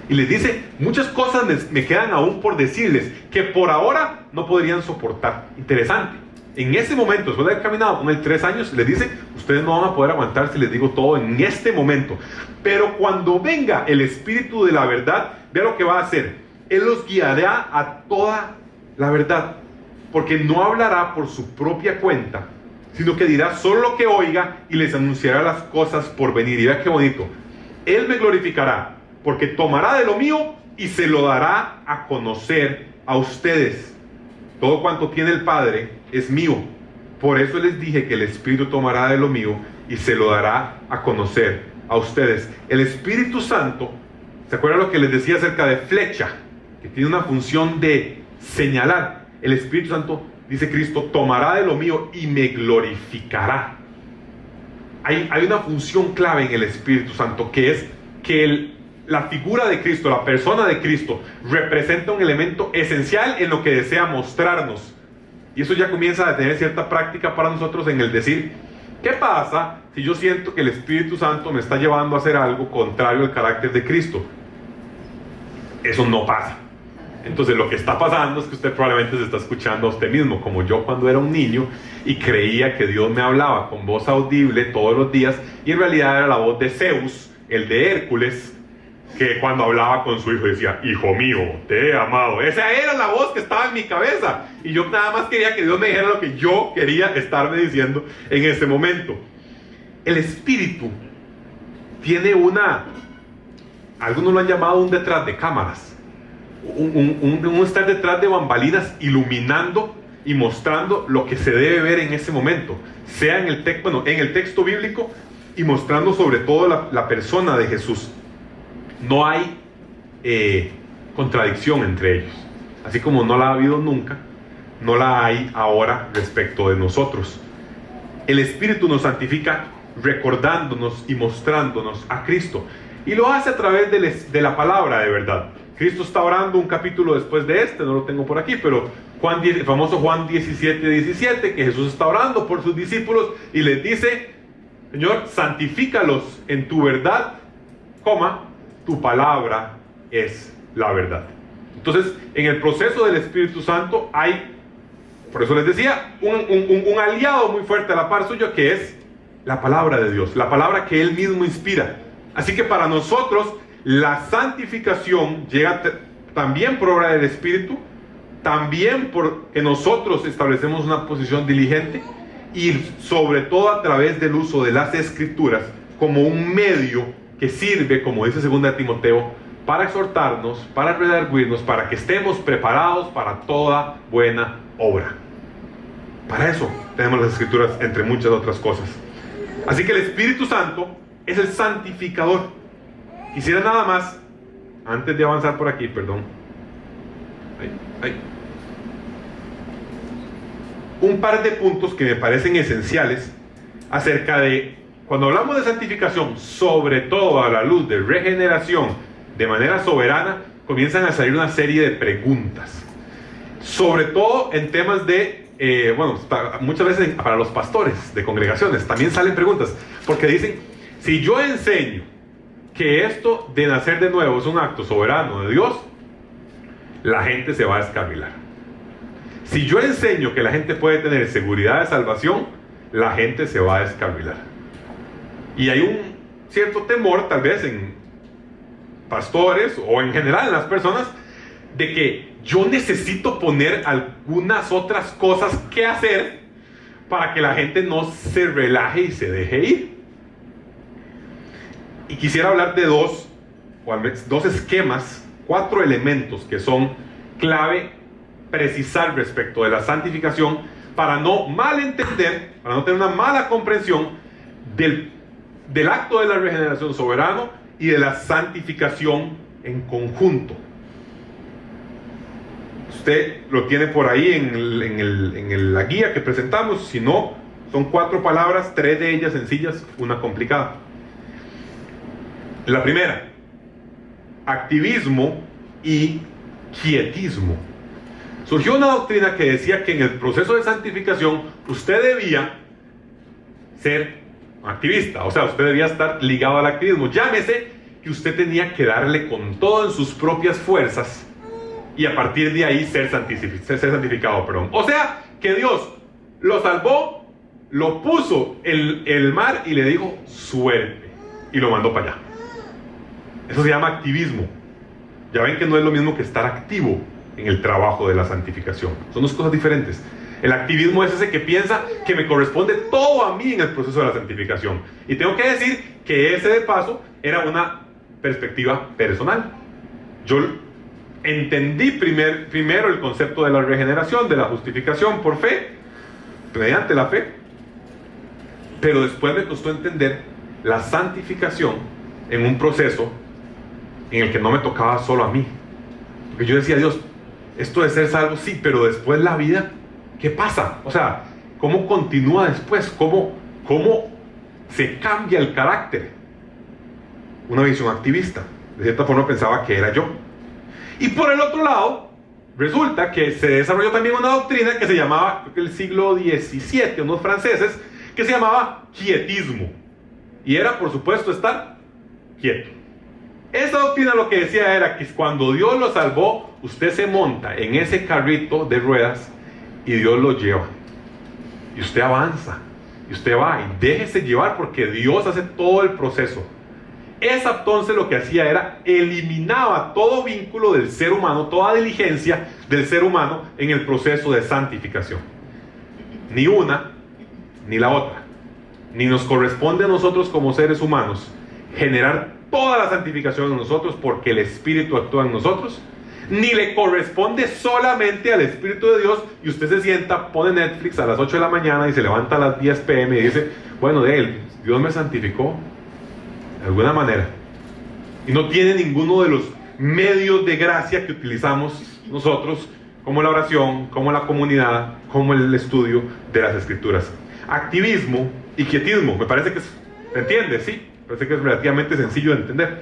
y les dice, muchas cosas me quedan aún por decirles que por ahora no podrían soportar. Interesante, en ese momento, después de haber caminado con él 3 años, les dice, ustedes no van a poder aguantar si les digo todo en este momento, pero cuando venga el Espíritu de la verdad, vea lo que va a hacer. Él los guiará a toda la verdad, porque no hablará por su propia cuenta, sino que dirá solo lo que oiga y les anunciará las cosas por venir. Y vea qué bonito. Él me glorificará, porque tomará de lo mío y se lo dará a conocer a ustedes. Todo cuanto tiene el Padre es mío. Por eso les dije que el Espíritu tomará de lo mío y se lo dará a conocer a ustedes. El Espíritu Santo, ¿se acuerdan lo que les decía acerca de flecha? Que tiene una función de señalar. El Espíritu Santo, dice Cristo, tomará de lo mío y me glorificará. Hay una función clave en el Espíritu Santo, que es que la figura de Cristo, la persona de Cristo, representa un elemento esencial en lo que desea mostrarnos. Y eso ya comienza a tener cierta práctica para nosotros en el decir, ¿qué pasa si yo siento que el Espíritu Santo me está llevando a hacer algo contrario al carácter de Cristo? Eso no pasa. Entonces lo que está pasando es que usted probablemente se está escuchando a usted mismo, como yo cuando era un niño y creía que Dios me hablaba con voz audible todos los días, y en realidad era la voz de Zeus, el de Hércules, que cuando hablaba con su hijo decía, hijo mío, te he amado. Esa era la voz que estaba en mi cabeza, y yo nada más quería que Dios me dijera lo que yo quería estarme diciendo en ese momento. El Espíritu tiene algunos lo han llamado un detrás de cámaras, un estar detrás de bambalinas, iluminando y mostrando lo que se debe ver en ese momento, sea en el texto bíblico, y mostrando sobre todo la persona de Jesús. No hay contradicción entre ellos, así como no la ha habido nunca, no la hay ahora respecto de nosotros. El Espíritu nos santifica recordándonos y mostrándonos a Cristo. Y lo hace a través de la palabra de verdad. Cristo está orando un capítulo después de este, no lo tengo por aquí, pero el famoso Juan 17:17, que Jesús está orando por sus discípulos y les dice: Señor, santifícalos en tu verdad, tu palabra es la verdad. Entonces, en el proceso del Espíritu Santo hay, por eso les decía, un aliado muy fuerte a la par suya, que es la palabra de Dios, la palabra que Él mismo inspira. Así que para nosotros la santificación llega también por obra del Espíritu, también porque nosotros establecemos una posición diligente, y sobre todo a través del uso de las Escrituras como un medio que sirve, como dice 2 Timoteo, para exhortarnos, para redarguirnos, para que estemos preparados para toda buena obra. Para eso tenemos las Escrituras, entre muchas otras cosas. Así que el Espíritu Santo es el santificador. Quisiera nada más, antes de avanzar por aquí, un par de puntos que me parecen esenciales acerca de, cuando hablamos de santificación, sobre todo a la luz de regeneración de manera soberana, comienzan a salir una serie de preguntas, sobre todo en temas de muchas veces para los pastores de congregaciones también salen preguntas, porque dicen: si yo enseño que esto de nacer de nuevo es un acto soberano de Dios, la gente se va a descarrilar. Si yo enseño que la gente puede tener seguridad de salvación, la gente se va a descarrilar. Y hay un cierto temor, tal vez en pastores o en general en las personas, de que yo necesito poner algunas otras cosas que hacer para que la gente no se relaje y se deje ir. Y quisiera hablar de dos esquemas, 4 elementos que son clave precisar respecto de la santificación, para no malentender, para no tener una mala comprensión del acto de la regeneración soberano y de la santificación en conjunto. Usted lo tiene por ahí en la guía que presentamos. Si no, son 4 palabras, 3 de ellas sencillas, una complicada. La primera: activismo y quietismo. Surgió una doctrina que decía que en el proceso de santificación usted debía ser activista, o sea, usted debía estar ligado al activismo. Llámese que usted tenía que darle con todo en sus propias fuerzas y a partir de ahí ser santificado. O sea, que Dios lo salvó, lo puso en el mar y le dijo suerte y lo mandó para allá. Eso se llama activismo. Ya ven que no es lo mismo que estar activo en el trabajo de la santificación. Son 2 cosas diferentes. El activismo es ese que piensa que me corresponde todo a mí en el proceso de la santificación. Y tengo que decir que ese, de paso, era una perspectiva personal. Yo entendí primero el concepto de la regeneración, de la justificación por fe, mediante la fe, pero después me costó entender la santificación en un proceso en el que no me tocaba solo a mí. Porque yo decía: Dios, esto de ser salvo, sí, pero después la vida, ¿qué pasa? O sea, ¿cómo continúa después? ¿Cómo se cambia el carácter? Una visión activista. De cierta forma pensaba que era yo. Y por el otro lado, resulta que se desarrolló también una doctrina que se llamaba, creo que el siglo XVII, unos franceses, que se llamaba quietismo. Y era, por supuesto, estar quieto. Esa doctrina lo que decía era que cuando Dios lo salvó, usted se monta en ese carrito de ruedas y Dios lo lleva. Y usted avanza. Y usted va y déjese llevar porque Dios hace todo el proceso. Esa entonces lo que hacía era eliminaba todo vínculo del ser humano, toda diligencia del ser humano en el proceso de santificación. Ni una ni la otra. Ni nos corresponde a nosotros como seres humanos generar toda la santificación en nosotros porque el Espíritu actúa en nosotros, ni le corresponde solamente al Espíritu de Dios y usted se sienta, pone Netflix a las 8 de la mañana y se levanta a las 10 p.m. y dice: bueno, Dios me santificó de alguna manera, y no tiene ninguno de los medios de gracia que utilizamos nosotros, como la oración, como la comunidad, como el estudio de las Escrituras. Activismo y quietismo, me parece que es ¿Se entiende? Sí, parece que es relativamente sencillo de entender.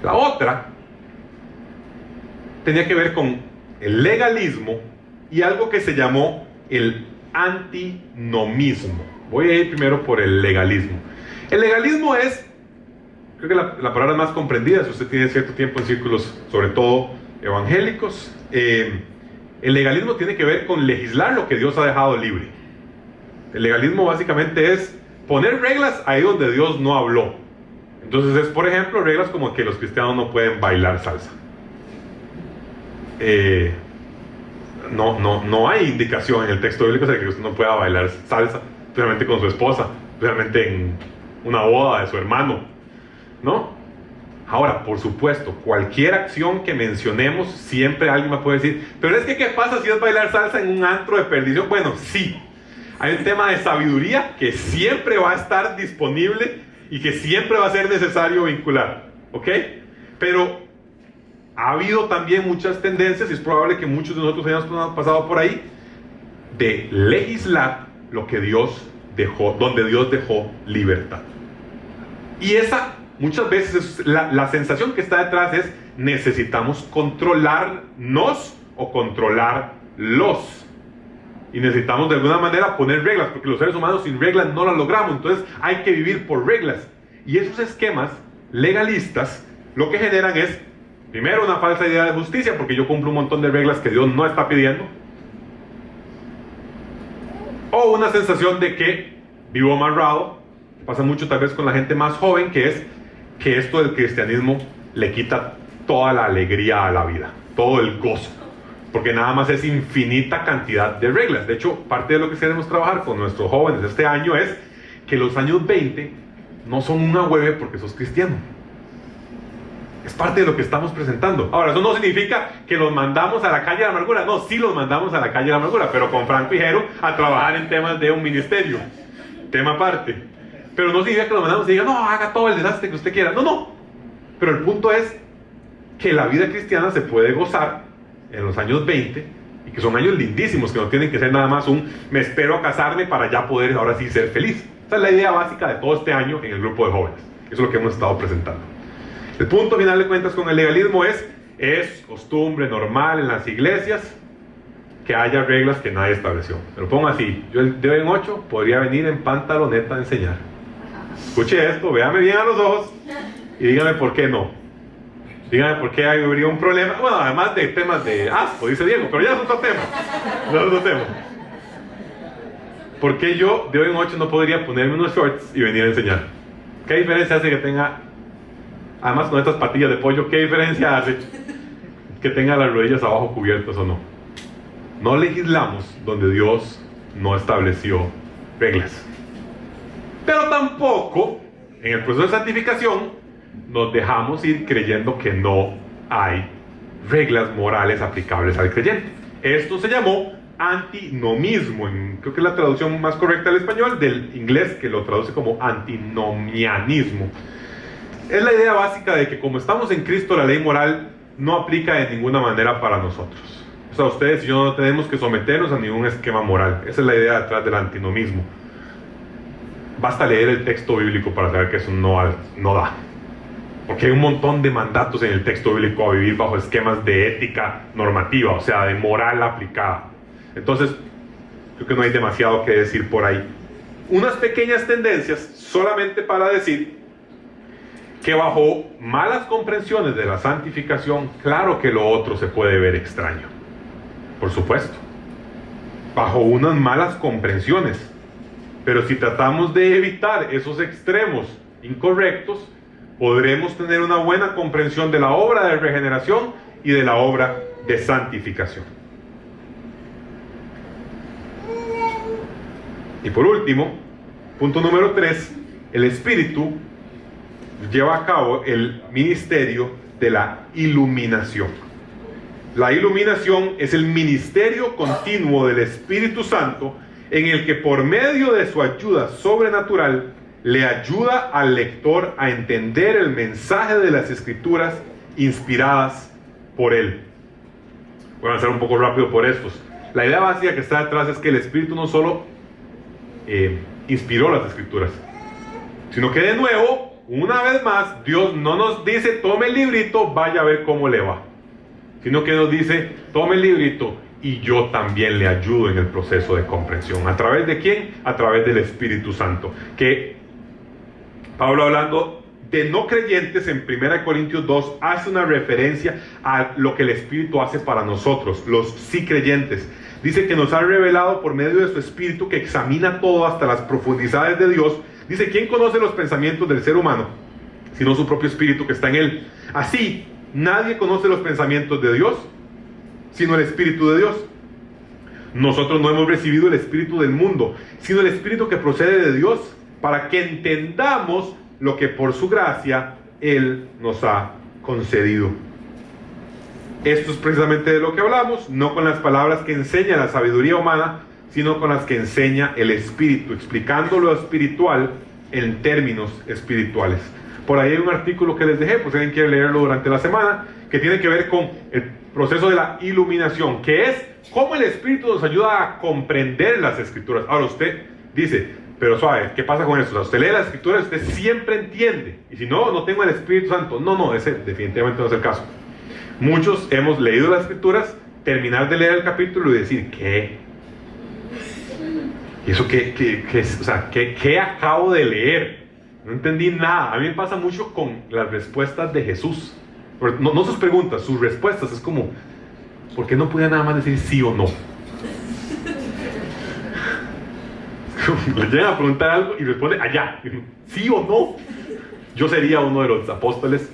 La otra tenía que ver con el legalismo y algo que se llamó el antinomismo. Voy a ir primero por el legalismo. El legalismo es, creo que la palabra más comprendida, si usted tiene cierto tiempo en círculos, sobre todo evangélicos. El legalismo tiene que ver con legislar lo que Dios ha dejado libre. El legalismo básicamente es poner reglas ahí donde Dios no habló. Entonces es, por ejemplo, reglas como que los cristianos no pueden bailar salsa. No hay indicación en el texto bíblico de que usted no pueda bailar salsa, especialmente con su esposa, especialmente en una boda de su hermano, ¿no? Ahora, por supuesto, cualquier acción que mencionemos, siempre alguien me puede decir, pero es que ¿qué pasa si es bailar salsa en un antro de perdición? Bueno, sí, hay un tema de sabiduría que siempre va a estar disponible y que siempre va a ser necesario vincular, ¿ok? Pero ha habido también muchas tendencias, y es probable que muchos de nosotros hayamos pasado por ahí, de legislar lo que Dios dejó, donde Dios dejó libertad. Y esa, muchas veces, la sensación que está detrás es, necesitamos controlarnos o controlarlos. Y necesitamos de alguna manera poner reglas, porque los seres humanos sin reglas no las logramos, entonces hay que vivir por reglas. Y esos esquemas legalistas lo que generan es, primero, una falsa idea de justicia, porque yo cumplo un montón de reglas que Dios no está pidiendo. O una sensación de que vivo amarrado. Pasa mucho tal vez con la gente más joven, que es que esto del cristianismo le quita toda la alegría a la vida, todo el gozo, porque nada más es infinita cantidad de reglas. De hecho, parte de lo que queremos trabajar con nuestros jóvenes este año es que los años 20 no son una hueve porque sos cristiano. Es parte de lo que estamos presentando. Ahora, eso no significa que los mandamos a la calle de la amargura. No, sí los mandamos a la calle de la amargura, pero con Franco y Jero a trabajar en temas de un ministerio. Tema aparte. Pero no significa que los mandamos y digan, no, haga todo el desastre que usted quiera. No. Pero el punto es que la vida cristiana se puede gozar en los años 20 y que son años lindísimos, que no tienen que ser nada más un me espero a casarme para ya poder ahora sí ser feliz. Esa es la idea básica de todo este año en el grupo de jóvenes. Eso es lo que hemos estado presentando. El punto final de cuentas con el legalismo es costumbre normal en las iglesias que haya reglas que nadie estableció. Me lo pongo así, yo el de hoy en 8 podría venir en pantaloneta a enseñar. Escuche esto, véame bien a los ojos y dígame por qué no. Dígame por qué habría un problema. Bueno, además de temas de asco, dice Diego, pero ya es otro tema. No es otro tema. ¿Por qué yo de hoy en 8 no podría ponerme unos shorts y venir a enseñar? ¿Qué diferencia hace que tenga, además con estas patillas de pollo, qué diferencia hace que tenga las rodillas abajo cubiertas o no? No legislamos donde Dios no estableció reglas. Pero tampoco, en el proceso de santificación, nos dejamos ir creyendo que no hay reglas morales aplicables al creyente. Esto se llamó antinomismo, creo que es la traducción más correcta al español, del inglés que lo traduce como antinomianismo. Es la idea básica de que como estamos en Cristo, la ley moral no aplica de ninguna manera para nosotros. O sea, ustedes y yo no tenemos que someternos a ningún esquema moral. Esa es la idea detrás del antinomismo. Basta leer el texto bíblico para saber que eso no da. Porque hay un montón de mandatos en el texto bíblico a vivir bajo esquemas de ética normativa, o sea, de moral aplicada. Entonces, creo que no hay demasiado que decir por ahí. Unas pequeñas tendencias solamente para decir que bajo malas comprensiones de la santificación, claro que lo otro se puede ver extraño. Por supuesto. Bajo unas malas comprensiones. Pero si tratamos de evitar esos extremos incorrectos, podremos tener una buena comprensión de la obra de regeneración y de la obra de santificación. Y por último, punto número 3, el Espíritu lleva a cabo el ministerio de la iluminación. La iluminación es el ministerio continuo del Espíritu Santo en el que por medio de su ayuda sobrenatural le ayuda al lector a entender el mensaje de las Escrituras inspiradas por él. Voy a hacer un poco rápido por estos. La idea básica que está detrás es que el Espíritu no solo inspiró las Escrituras, Sino que de nuevo, una vez más, Dios no nos dice, tome el librito, vaya a ver cómo le va. Sino que nos dice, tome el librito y yo también le ayudo en el proceso de comprensión. ¿A través de quién? A través del Espíritu Santo. Que Pablo, hablando de no creyentes en 1 Corintios 2, hace una referencia a lo que el Espíritu hace para nosotros, los sí creyentes. Dice que nos ha revelado por medio de su Espíritu que examina todo hasta las profundidades de Dios. Dice, ¿quién conoce los pensamientos del ser humano? Sino su propio Espíritu que está en él. Así, nadie conoce los pensamientos de Dios, sino el Espíritu de Dios. Nosotros no hemos recibido el Espíritu del mundo, sino el Espíritu que procede de Dios, para que entendamos lo que por su gracia Él nos ha concedido. Esto es precisamente de lo que hablamos, no con las palabras que enseña la sabiduría humana, sino con las que enseña el Espíritu, explicando lo espiritual en términos espirituales. Por ahí hay un artículo que les dejé, pues si alguien quiere leerlo durante la semana, que tiene que ver con el proceso de la iluminación, que es cómo el Espíritu nos ayuda a comprender las Escrituras. Ahora usted dice, pero suave, ¿qué pasa con eso? O sea, usted lee las Escrituras, usted siempre entiende, y si no, no tengo el Espíritu Santo. No, ese definitivamente no es el caso. Muchos hemos leído las Escrituras, terminar de leer el capítulo y decir, ¿qué? ¿Y eso qué es? O sea, ¿qué acabo de leer? No entendí nada. A mí me pasa mucho con las respuestas de Jesús. No sus preguntas, sus respuestas. Es como, ¿por qué no podía nada más decir sí o no? Le llegan a preguntar algo y responde allá, sí o no. Yo sería uno de los apóstoles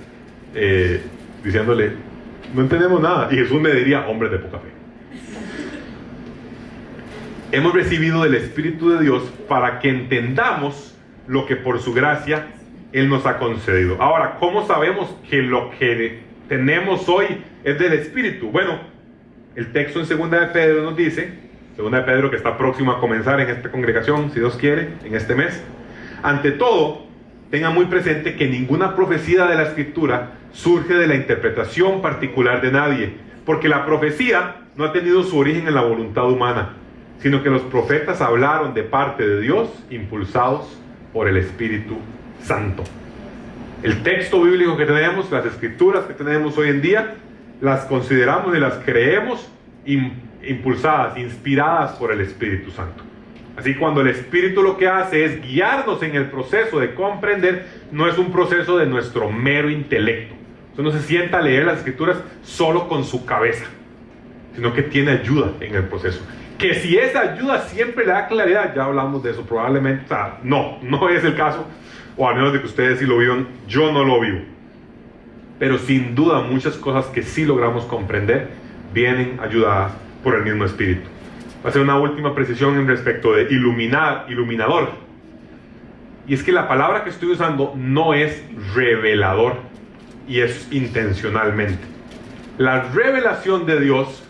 diciéndole, no entendemos nada. Y Jesús me diría, hombre de poca fe. Hemos recibido del Espíritu de Dios para que entendamos lo que por su gracia Él nos ha concedido. Ahora, ¿cómo sabemos que lo que tenemos hoy es del Espíritu? Bueno, el texto en 2 de Pedro nos dice, 2 de Pedro que está próximo a comenzar en esta congregación, si Dios quiere, en este mes. Ante todo, tenga muy presente que ninguna profecía de la Escritura surge de la interpretación particular de nadie, porque la profecía no ha tenido su origen en la voluntad humana, sino que los profetas hablaron de parte de Dios, impulsados por el Espíritu Santo. El texto bíblico que tenemos, las escrituras que tenemos hoy en día, las consideramos y las creemos impulsadas, inspiradas por el Espíritu Santo. Así, cuando el Espíritu lo que hace es guiarnos en el proceso de comprender, no es un proceso de nuestro mero intelecto. Usted no se sienta a leer las escrituras solo con su cabeza, sino que tiene ayuda en el proceso. Que si esa ayuda siempre le da claridad, ya hablamos de eso probablemente, o sea, no es el caso, o al menos de que ustedes sí lo vivan, yo no lo vivo. Pero sin duda muchas cosas que sí logramos comprender vienen ayudadas por el mismo Espíritu. Va a ser una última precisión en respecto de iluminador. Y es que la palabra que estoy usando no es revelador, y es intencionalmente. La revelación de Dios,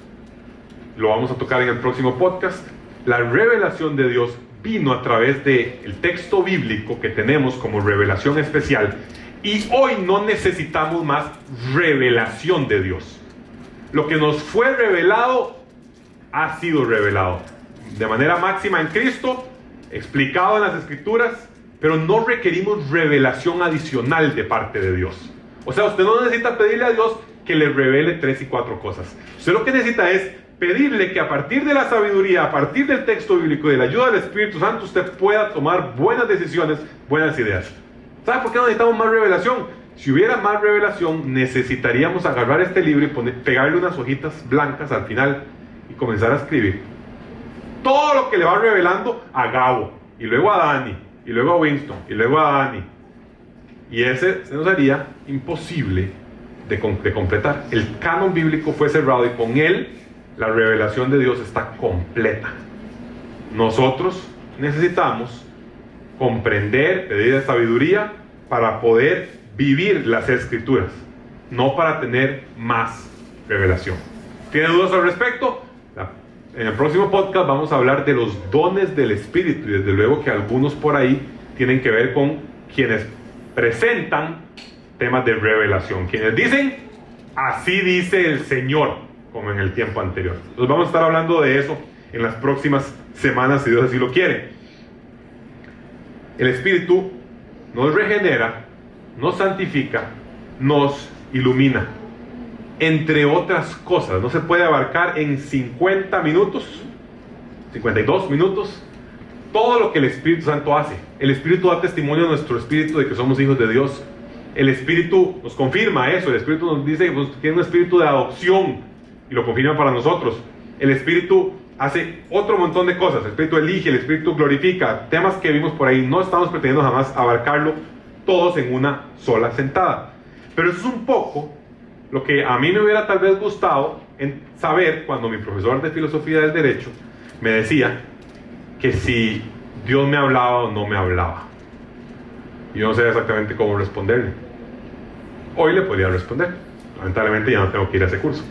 lo vamos a tocar en el próximo podcast, la revelación de Dios vino a través del texto bíblico que tenemos como revelación especial, y hoy no necesitamos más revelación de Dios. Lo que nos fue revelado ha sido revelado de manera máxima en Cristo, explicado en las Escrituras, pero no requerimos revelación adicional de parte de Dios. O sea, usted no necesita pedirle a Dios que le revele 3 y 4 cosas. Usted lo que necesita es pedirle que a partir de la sabiduría, a partir del texto bíblico y de la ayuda del Espíritu Santo, usted pueda tomar buenas decisiones, buenas ideas. ¿Sabe por qué no necesitamos más revelación? Si hubiera más revelación, necesitaríamos agarrar este libro y pegarle unas hojitas blancas al final y comenzar a escribir todo lo que le va revelando a Gabo, y luego a Dani, y luego a Winston, y luego a Dani. Y ese se nos haría imposible de completar. El canon bíblico fue cerrado y con él la revelación de Dios está completa. Nosotros necesitamos comprender, pedir sabiduría para poder vivir las Escrituras, no para tener más revelación. ¿Tiene dudas al respecto? En el próximo podcast vamos a hablar de los dones del Espíritu, y desde luego que algunos por ahí tienen que ver con quienes presentan temas de revelación, quienes dicen, así dice el Señor, como en el tiempo anterior. Entonces vamos a estar hablando de eso en las próximas semanas, si Dios así lo quiere. El Espíritu nos regenera, nos santifica, nos ilumina. Entre otras cosas, no se puede abarcar en 50 minutos, 52 minutos, todo lo que el Espíritu Santo hace. El Espíritu da testimonio a nuestro espíritu de que somos hijos de Dios. El Espíritu nos confirma eso. El Espíritu nos dice que tiene un espíritu de adopción y lo confirma para nosotros. El Espíritu hace otro montón de cosas. El Espíritu elige, el Espíritu glorifica. Temas que vimos por ahí. No estamos pretendiendo jamás abarcarlo todos en una sola sentada. Pero eso es un poco lo que a mí me hubiera tal vez gustado en saber cuando mi profesor de filosofía del derecho me decía que si Dios me hablaba o no me hablaba. Yo no sé exactamente cómo responderle. Hoy le podría responder. Lamentablemente ya no tengo que ir a ese curso.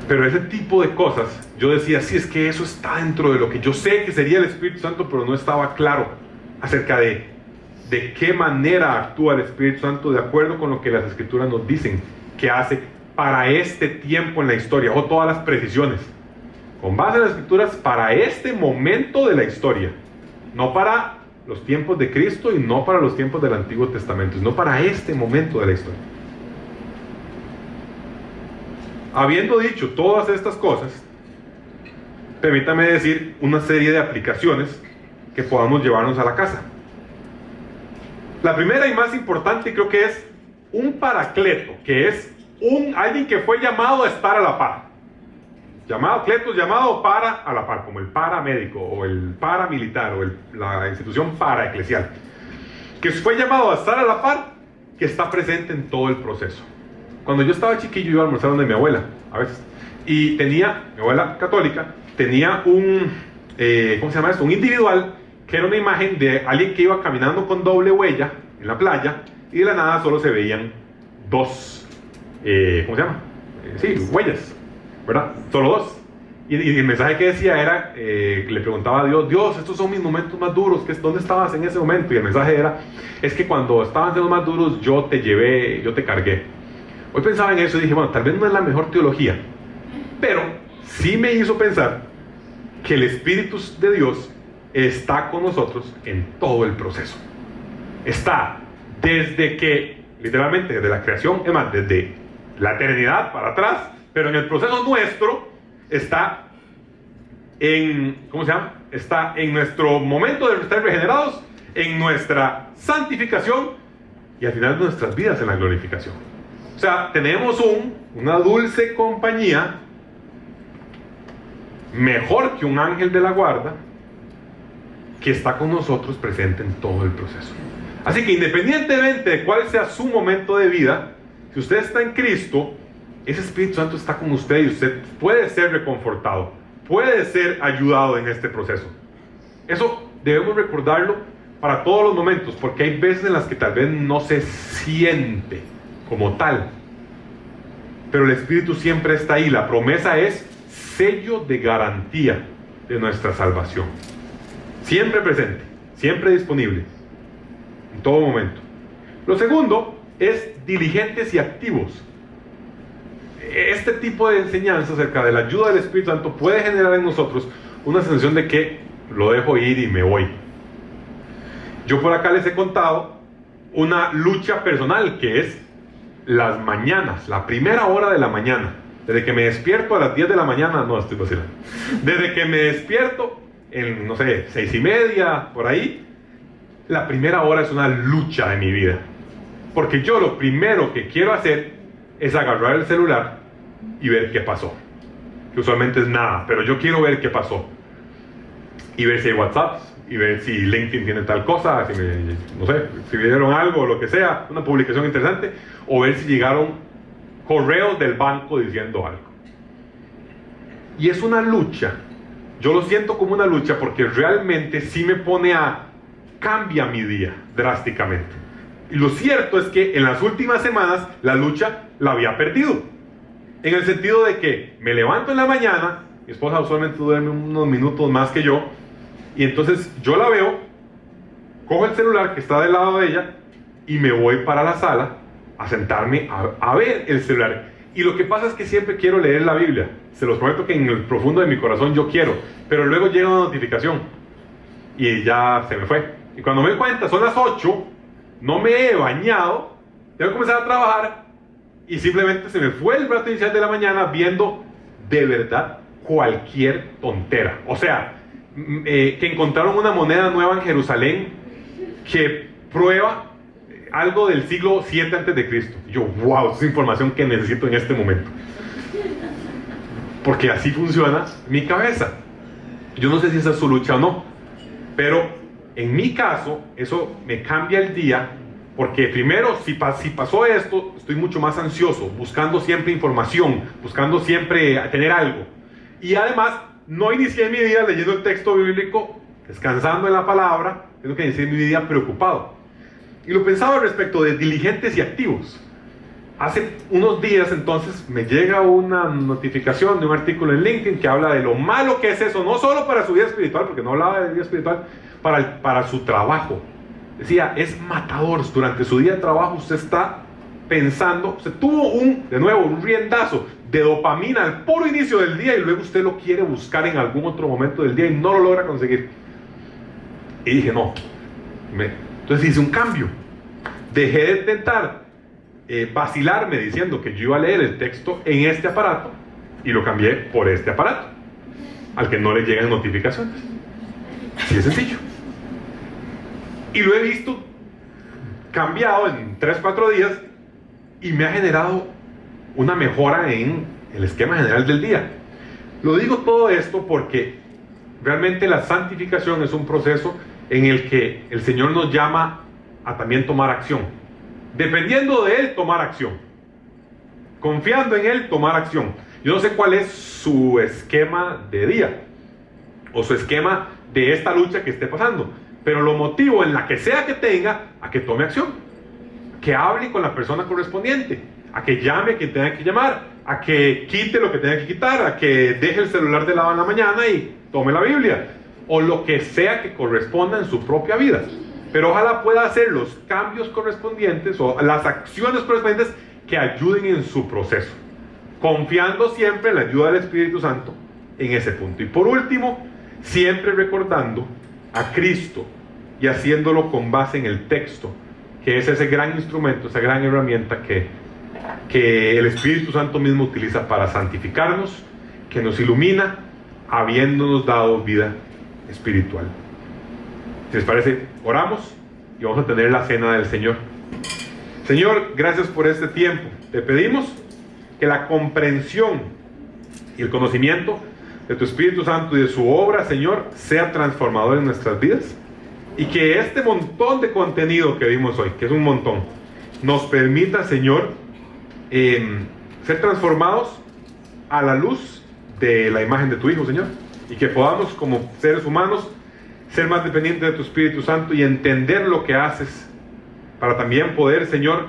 Pero ese tipo de cosas, yo decía, sí, es que eso está dentro de lo que yo sé que sería el Espíritu Santo, pero no estaba claro acerca de qué manera actúa el Espíritu Santo de acuerdo con lo que las Escrituras nos dicen que hace para este tiempo en la historia, o todas las precisiones. Con base en las Escrituras para este momento de la historia, no para los tiempos de Cristo y no para los tiempos del Antiguo Testamento, sino para este momento de la historia. Habiendo dicho todas estas cosas, permítame decir una serie de aplicaciones que podamos llevarnos a la casa. La primera y más importante creo que es un paracleto, que es alguien que fue llamado a estar a la par. Llamado cletos, llamado para a la par, como el paramédico o el paramilitar o la institución paraeclesial, que fue llamado a estar a la par, que está presente en todo el proceso. Cuando yo estaba chiquillo iba a almorzar donde mi abuela, a veces, y mi abuela católica, tenía un individual que era una imagen de alguien que iba caminando con doble huella en la playa, y de la nada solo se veían dos, huellas, ¿verdad? Solo dos. Y el mensaje que decía era, le preguntaba a Dios, estos son mis momentos más duros, ¿dónde estabas en ese momento? Y el mensaje era, es que cuando estaban en los más duros, yo te cargué. Hoy pensaba en eso y dije, bueno, tal vez no es la mejor teología, pero sí me hizo pensar que el Espíritu de Dios está con nosotros en todo el proceso. Está literalmente desde la creación, es más, desde la eternidad para atrás, pero en el proceso nuestro está está en nuestro momento de estar regenerados, en nuestra santificación y al final de nuestras vidas en la glorificación. O sea, tenemos una dulce compañía, mejor que un ángel de la guarda, que está con nosotros presente en todo el proceso. Así que independientemente de cuál sea su momento de vida, si usted está en Cristo, ese Espíritu Santo está con usted y usted puede ser reconfortado, puede ser ayudado en este proceso. Eso debemos recordarlo para todos los momentos, porque hay veces en las que tal vez no se siente como tal, pero el Espíritu siempre está ahí. La promesa es sello de garantía de nuestra salvación, siempre presente, siempre disponible, en todo momento. Lo segundo es diligentes y activos. Este tipo de enseñanza acerca de la ayuda del Espíritu Santo puede generar en nosotros una sensación de que lo dejo ir y me voy. Yo por acá les he contado una lucha personal que es las mañanas, la primera hora de la mañana. Desde que me despierto a las 10 de la mañana, no estoy vacilando. Desde que me despierto en, 6:30, por ahí, la primera hora es una lucha de mi vida. Porque yo lo primero que quiero hacer es agarrar el celular y ver qué pasó. Que usualmente es nada, pero yo quiero ver qué pasó. Y ver si hay WhatsApp, y ver si LinkedIn tiene tal cosa, si me dieron algo o lo que sea, una publicación interesante, o ver si llegaron correos del banco diciendo algo. Y es una lucha. Yo lo siento como una lucha porque realmente sí me cambia mi día drásticamente. Y lo cierto es que en las últimas semanas la lucha la había perdido. En el sentido de que me levanto en la mañana, mi esposa usualmente duerme unos minutos más que yo, y entonces yo la veo, cojo el celular que está del lado de ella y me voy para la sala a sentarme a ver el celular. Y lo que pasa es que siempre quiero leer la Biblia. Se los prometo que en el profundo de mi corazón yo quiero, pero luego llega una notificación y ya se me fue. Y cuando me doy cuenta, son las 8, no me he bañado, tengo que comenzar a trabajar y simplemente se me fue el rato inicial de la mañana viendo de verdad cualquier tontera. O sea, que encontraron una moneda nueva en Jerusalén que prueba algo del siglo 7 antes de Cristo. Yo, wow, esa es información que necesito en este momento. Porque así funciona mi cabeza. Yo no sé si esa es su lucha o no, pero en mi caso, eso me cambia el día, porque primero, si pasó esto, estoy mucho más ansioso, buscando siempre información, buscando siempre tener algo. Y además, no inicié mi día leyendo el texto bíblico, descansando en la palabra, sino que inicié mi día preocupado. Y lo pensaba respecto de diligentes y activos. Hace unos días entonces me llega una notificación de un artículo en LinkedIn que habla de lo malo que es eso, no solo para su vida espiritual, porque no hablaba de vida espiritual, para su trabajo. Decía, es matador. Durante su día de trabajo usted está pensando, usted tuvo un riendazo de dopamina al puro inicio del día y luego usted lo quiere buscar en algún otro momento del día y no lo logra conseguir. Y dije, no. Entonces hice un cambio. Dejé de intentar vacilarme diciendo que yo iba a leer el texto en este aparato y lo cambié por este aparato, al que no le llegan notificaciones. Así de sencillo. Y lo he visto cambiado en 3-4 días y me ha generado una mejora en el esquema general del día. Lo digo todo esto porque realmente la santificación es un proceso en el que el Señor nos llama a también tomar acción. Dependiendo de Él, tomar acción. Confiando en Él, tomar acción. Yo no sé cuál es su esquema de día o su esquema de esta lucha que esté pasando, pero lo motivo en la que sea que tenga a que tome acción, que hable con la persona correspondiente, a que llame a quien tenga que llamar, a que quite lo que tenga que quitar, a que deje el celular de lado en la mañana y tome la Biblia, o lo que sea que corresponda en su propia vida. Pero ojalá pueda hacer los cambios correspondientes o las acciones correspondientes que ayuden en su proceso, confiando siempre en la ayuda del Espíritu Santo en ese punto. Y por último, siempre recordando a Cristo y haciéndolo con base en el texto, que es ese gran instrumento, esa gran herramienta que el Espíritu Santo mismo utiliza para santificarnos, que nos ilumina, habiéndonos dado vida espiritual. Si les parece, oramos y vamos a tener la cena del Señor. Señor, gracias por este tiempo. Te pedimos que la comprensión y el conocimiento de tu Espíritu Santo y de su obra, Señor, sea transformador en nuestras vidas, y que este montón de contenido que vimos hoy, que es un montón, nos permita, Señor, ser transformados a la luz de la imagen de tu Hijo, Señor, y que podamos como seres humanos ser más dependientes de tu Espíritu Santo y entender lo que haces para también poder, Señor,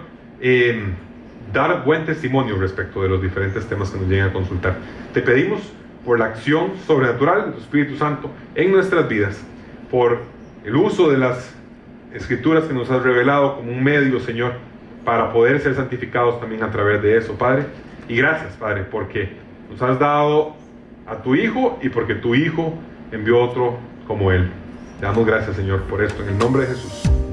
dar buen testimonio respecto de los diferentes temas que nos lleguen a consultar. Te pedimos por la acción sobrenatural de tu Espíritu Santo en nuestras vidas, por el uso de las Escrituras que nos has revelado como un medio, Señor, para poder ser santificados también a través de eso, Padre. Y gracias, Padre, porque nos has dado a tu Hijo y porque tu Hijo envió otro como Él. Te damos gracias, Señor, por esto, en el nombre de Jesús.